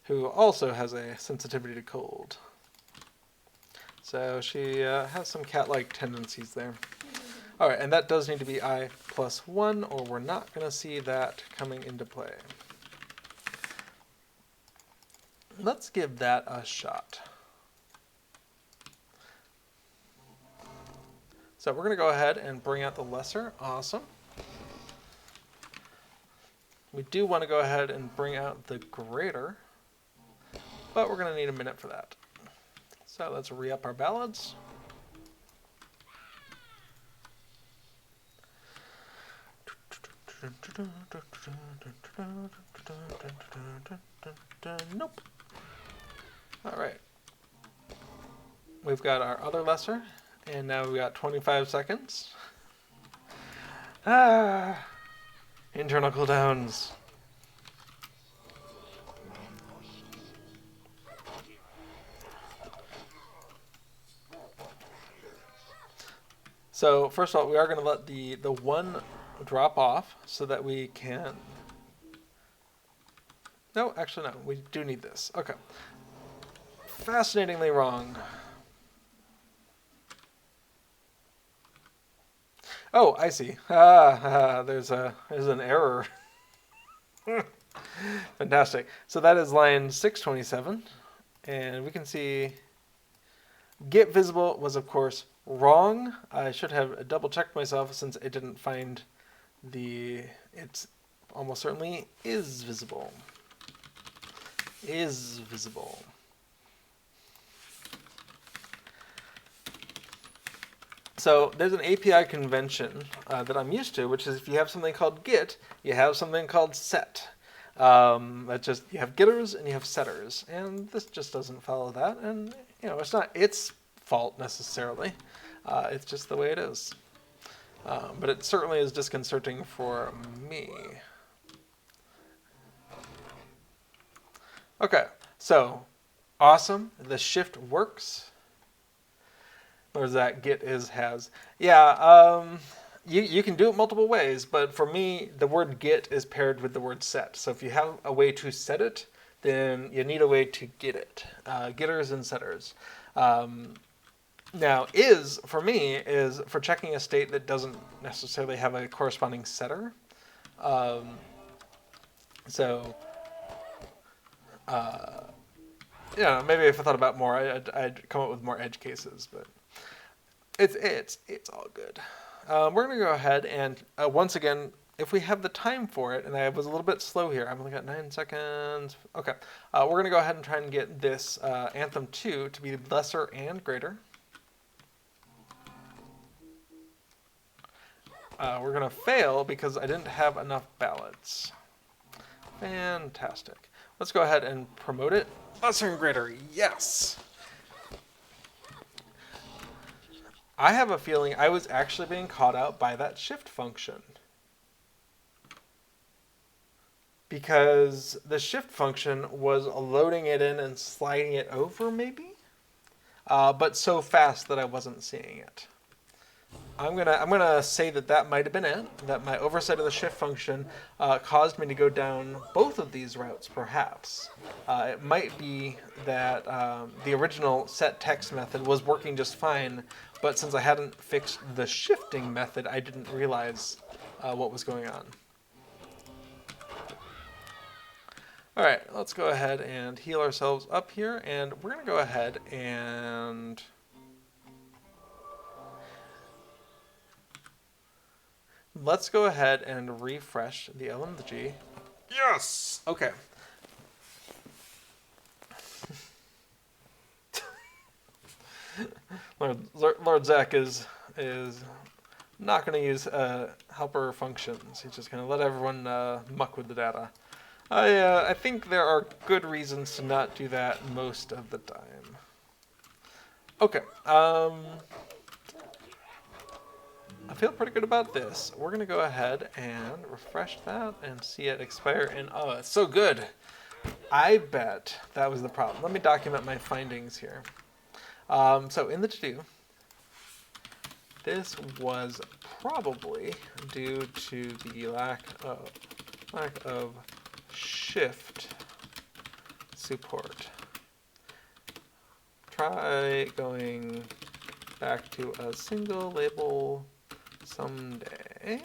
Speaker 1: who also has a sensitivity to cold. So she has some cat-like tendencies there. All right, and that does need to be I plus 1, or we're not going to see that coming into play. Let's give that a shot. So we're going to go ahead and bring out the lesser. Awesome. We do want to go ahead and bring out the greater, but we're going to need a minute for that. So let's re-up our ballads. Nope. All right. We've got our other lesser, and now we've got 25 seconds. Internal cooldowns. So first of all, we are going to let the one drop off so that we can... No, actually no, we do need this. Okay. Fascinatingly wrong. Oh, I see. There's an error. Fantastic. So that is line 627, and we can see get visible was of course wrong. I should have double checked myself since it didn't find the. It's almost certainly is visible. Is visible. So there's an API convention that I'm used to, which is if you have something called get, you have something called set. That's just, you have getters and you have setters, and this just doesn't follow that. And you know, it's not its fault necessarily. It's just the way it is. But it certainly is disconcerting for me. Okay, so awesome. The shift works. Or is that get is has? Yeah, you can do it multiple ways, but for me, the word get is paired with the word set. So if you have a way to set it, then you need a way to get it. Getters and setters. Now, is, for me, is for checking a state that doesn't necessarily have a corresponding setter. Yeah, maybe if I thought about more, I'd come up with more edge cases, but it's all good. We're going to go ahead and once again, if we have the time for it, and I was a little bit slow here, I've only got 9 seconds. Okay, we're going to go ahead and try and get this Anthem 2 to be lesser and greater. We're going to fail because I didn't have enough ballads. Fantastic. Let's go ahead and promote it. Lesser and greater, yes. I have a feeling I was actually being caught out by that shift function. Because the shift function was loading it in and sliding it over, maybe? But so fast that I wasn't seeing it. I'm gonna say that might have been it. That my oversight of the shift function caused me to go down both of these routes, perhaps. It might be that the original set text method was working just fine, but since I hadn't fixed the shifting method, I didn't realize what was going on. All right, let's go ahead and heal ourselves up here, and we're gonna go ahead and let's go ahead and refresh the L and the G. Yes! Okay. Lord Zach is not going to use helper functions. He's just going to let everyone muck with the data. I think there are good reasons to not do that most of the time. Okay. I feel pretty good about this. We're going to go ahead and refresh that and see it expire. And oh, it's so good. I bet that was the problem. Let me document my findings here. So in the to-do, this was probably due to the lack of shift support. Try going back to a single label someday.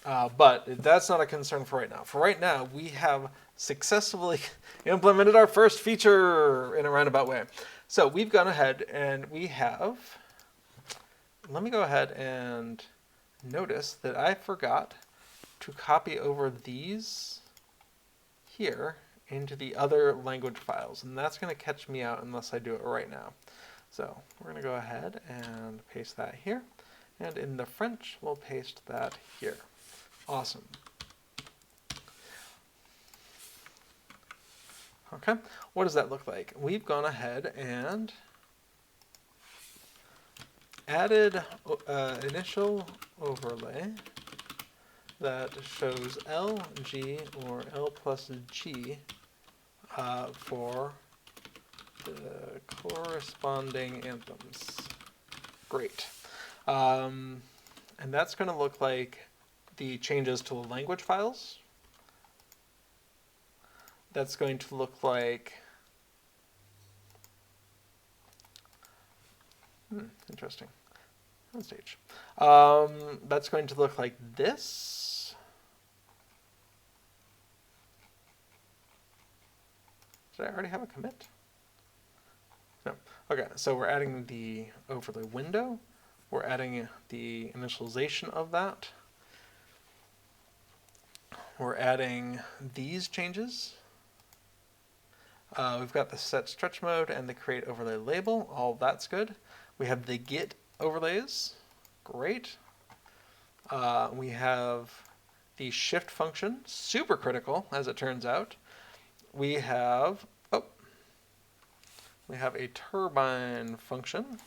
Speaker 1: But that's not a concern for right now. For right now, we have successfully implemented our first feature in a roundabout way. So we've gone ahead and we have, let me go ahead and notice that I forgot to copy over these here into the other language files. And that's going to catch me out unless I do it right now. So we're going to go ahead and paste that here. And in the French, we'll paste that here. Awesome. Okay, what does that look like? We've gone ahead and added initial overlay that shows L, G, or L plus G for the corresponding anthems. Great. And that's going to look like the changes to the language files. That's going to look like, interesting, on stage. That's going to look like this. Did I already have a commit? No. Okay, so we're adding the overlay window. We're adding the initialization of that. We're adding these changes. We've got the set stretch mode and the create overlay label. All that's good. We have the get overlays. Great. We have the shift function, super critical as it turns out. We have a turbine function,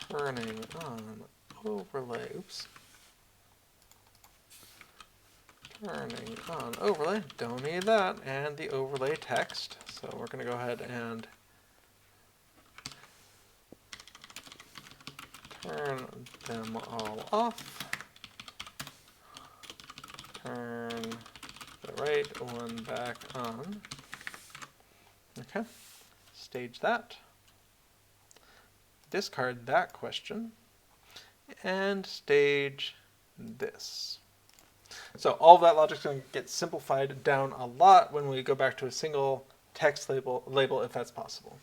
Speaker 1: turning on overlay. Oops. Turning on overlay, don't need that, and the overlay text. So we're going to go ahead and turn them all off. Turn the right one back on. Okay, stage that. Discard that question, and stage this. So all of that logic is going to get simplified down a lot when we go back to a single text label if that's possible.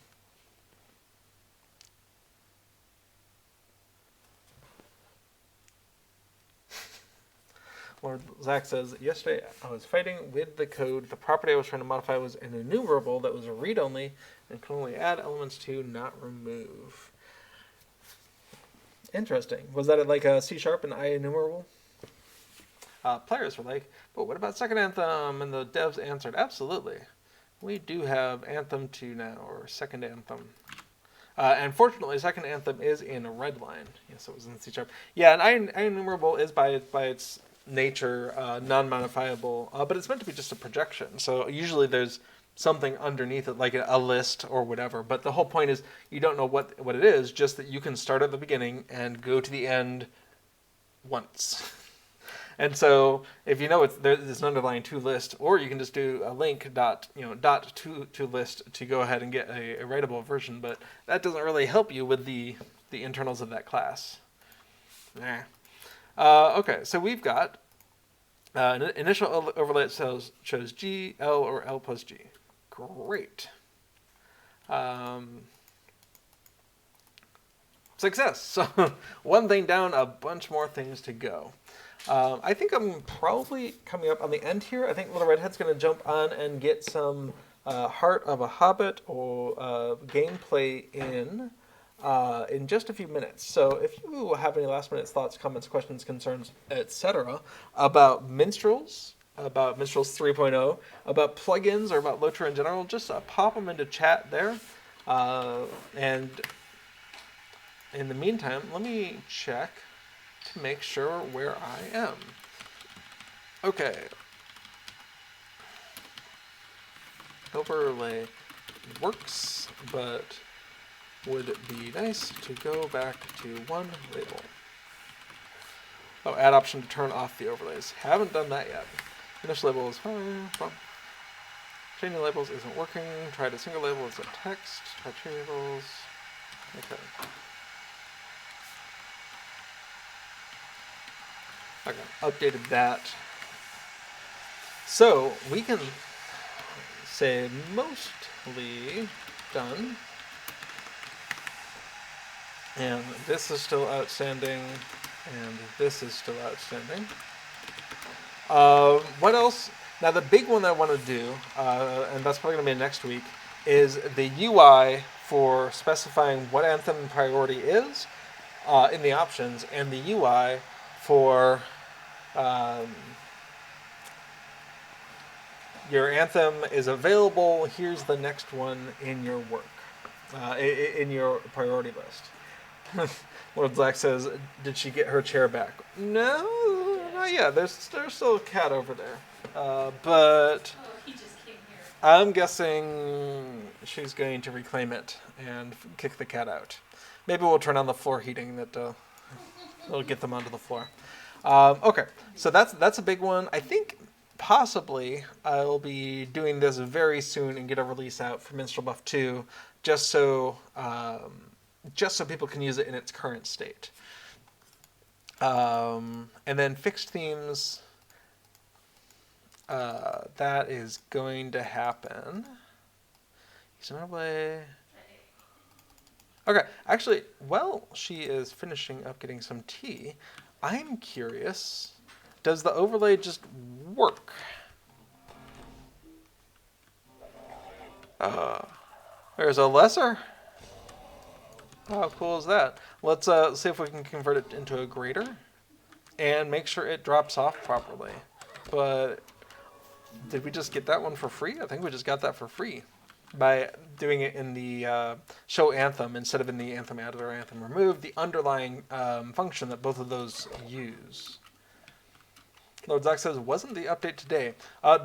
Speaker 1: Lord Zach says, yesterday I was fighting with the code. The property I was trying to modify was an enumerable that was read-only and could only add elements to, not remove. Interesting. Was that like a C# and I enumerable? Players were like, but what about second Anthem? And the devs answered, absolutely. We do have Anthem 2 now, or second Anthem. And fortunately, second Anthem is in a red line. Yes, it was in C#. Yeah, and IEnumerable is by its nature non-modifiable, but it's meant to be just a projection. So usually there's something underneath it, like a list or whatever. But the whole point is you don't know what it is, just that you can start at the beginning and go to the end once. And so if you know there's an underlying to list, or you can just do a link dot to list to go ahead and get a writable version, but that doesn't really help you with the internals of that class. Okay, so we've got an initial overlay that shows G, L, or L plus G. Great. Success. So one thing down, a bunch more things to go. I think I'm probably coming up on the end here. I think Little Redhead's going to jump on and get some Heart of a Hobbit or gameplay in just a few minutes. So if you have any last minute thoughts, comments, questions, concerns, etc. about Minstrels, about Minstrels 3.0, about plugins, or about LOTRO in general, just pop them into chat there. And in the meantime, let me check to make sure where I am. Okay. Overlay works, but would be nice to go back to one label. Oh, add option to turn off the overlays. Haven't done that yet. Finish label is fine. Changing labels isn't working. Tried a single label as a text. Try changing labels. Okay. Okay, updated that. So we can say mostly done. And this is still outstanding, and this is still outstanding. What else? Now the big one that I want to do, and that's probably going to be next week, is the UI for specifying what Anthem priority is in the options, and the UI for your Anthem is available. Here's the next one in your work, in your priority list. Lord Black says, "Did she get her chair back?" No, not yet. There's still a cat over there, but
Speaker 4: He just came here.
Speaker 1: I'm guessing she's going to reclaim it and kick the cat out. Maybe we'll turn on the floor heating that'll get them onto the floor. Okay, so that's a big one. I think possibly I'll be doing this very soon and get a release out for MinstrelBuff 2, just so people can use it in its current state. And then fixed themes, that is going to happen. Use an overlay. Okay, actually, while she is finishing up getting some tea, I'm curious, does the overlay just work? There's a lesser. How cool is that? Let's see if we can convert it into a greater and make sure it drops off properly. But did we just get that one for free? I think we just got that for free by doing it in the show Anthem instead of in the Anthem added or Anthem removed, the underlying function that both of those use. Lord Zach says, wasn't the update today?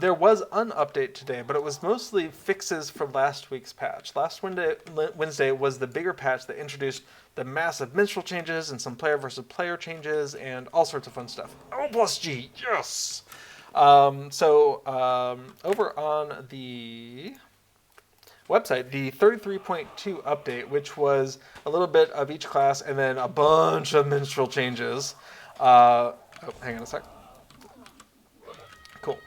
Speaker 1: There was an update today, but it was mostly fixes for last week's patch. Last Wednesday was the bigger patch that introduced the massive minstrel changes and some player versus player changes and all sorts of fun stuff. L plus G, yes! Over on the website, the 33.2 update, which was a little bit of each class and then a bunch of minstrel changes. Oh, hang on a sec. Cool.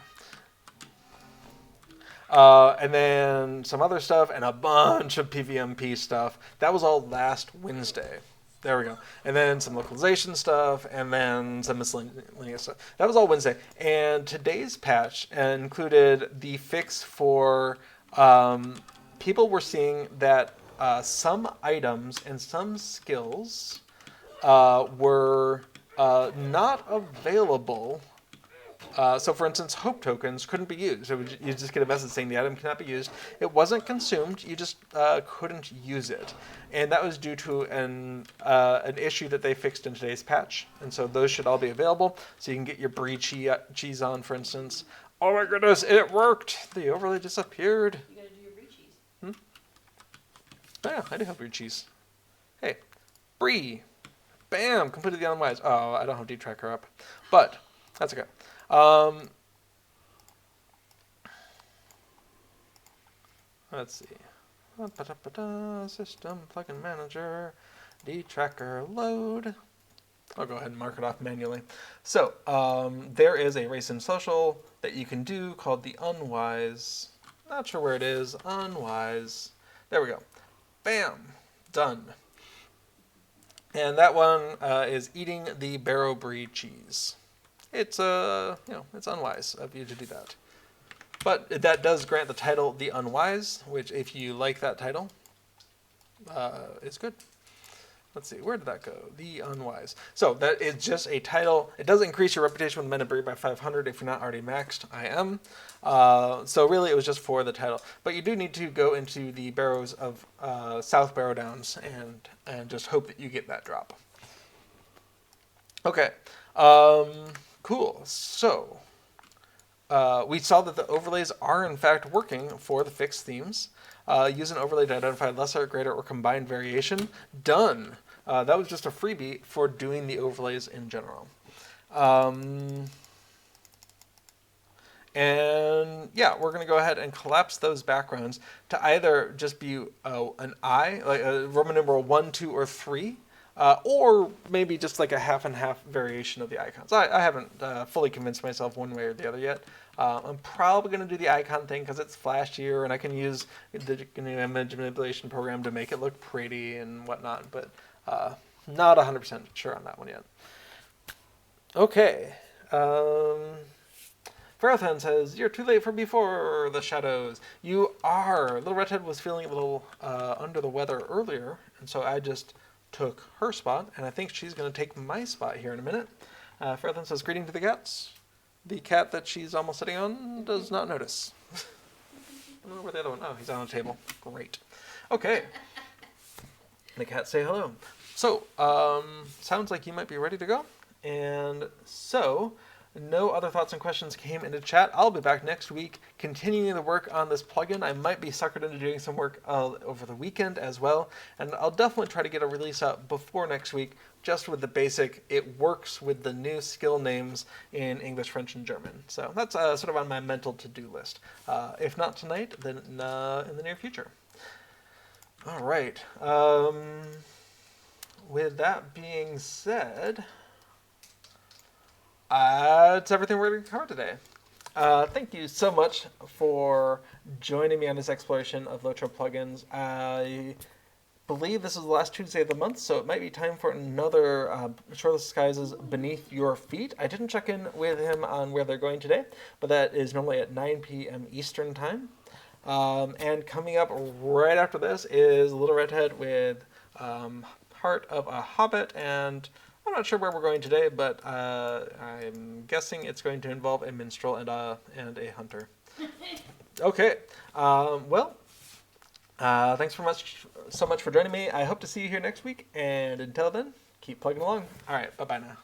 Speaker 1: And then some other stuff and a bunch of PVMP stuff. That was all last Wednesday. There we go. And then some localization stuff and then some miscellaneous stuff. That was all Wednesday. And today's patch included the fix for people were seeing that some items and some skills were not available So, for instance, hope tokens couldn't be used. You just get a message saying the item cannot be used. It wasn't consumed. You just couldn't use it, and that was due to an issue that they fixed in today's patch. And so those should all be available, so you can get your brie cheese on, for instance. Oh my goodness, it worked! The overlay disappeared.
Speaker 4: You gotta do your brie cheese.
Speaker 1: Oh yeah, I do have brie cheese. Hey, brie. Bam! Completed the unwise. Oh, I don't have deep tracker up, but that's okay. Let's see. System plugin manager, detracker load. I'll go ahead and mark it off manually. So there is a race and social that you can do called the unwise. Not sure where it is. Unwise. There we go. Bam! Done. And that one is eating the Barrow Brie cheese. It's it's unwise of you to do that. But that does grant the title The Unwise, which if you like that title, is good. Let's see, where did that go? The Unwise. So that is just a title. It does increase your reputation with Men of Brie by 500 if you're not already maxed. I am. So really it was just for the title. But you do need to go into the barrows of South Barrow Downs and just hope that you get that drop. Okay. Cool. So we saw that the overlays are in fact working for the fixed themes. Use an overlay to identify lesser, greater, or combined variation. Done. That was just a freebie for doing the overlays in general. And yeah, we're going to go ahead and collapse those backgrounds to either just be an I, like a Roman numeral 1, 2, or 3, or maybe just like a half and half variation of the icons. I haven't fully convinced myself one way or the other yet. I'm probably going to do the icon thing because it's flashier and I can use the image manipulation program to make it look pretty and whatnot, but not 100% sure on that one yet. Okay. Farathan says, you're too late for Before the Shadows. You are. Little Redhead was feeling a little under the weather earlier, and so I just took her spot, and I think she's going to take my spot here in a minute. Farathan says, greeting to the cats. The cat that she's almost sitting on does not notice. I don't know where the other one. Oh, he's on a table. Great. Okay. The cats say hello. So, sounds like you might be ready to go. And so, no other thoughts and questions came into chat. I'll be back next week continuing the work on this plugin. I might be suckered into doing some work over the weekend as well. And I'll definitely try to get a release out before next week, just with the basic, it works with the new skill names in English, French, and German. So that's sort of on my mental to-do list. If not tonight, then in the near future. All right. With that being said, that's everything we're going to cover today. Thank you so much for joining me on this exploration of LOTRO plugins. I believe this is the last Tuesday of the month, so it might be time for another Shoreless Skies' Beneath Your Feet. I didn't check in with him on where they're going today, but that is normally at 9 p.m. Eastern Time. And coming up right after this is Little Redhead with Heart of a Hobbit, and I'm not sure where we're going today, but I'm guessing it's going to involve a minstrel and a hunter. Okay. Thanks so much for joining me. I hope to see you here next week, and until then, keep plugging along. All right, bye-bye now.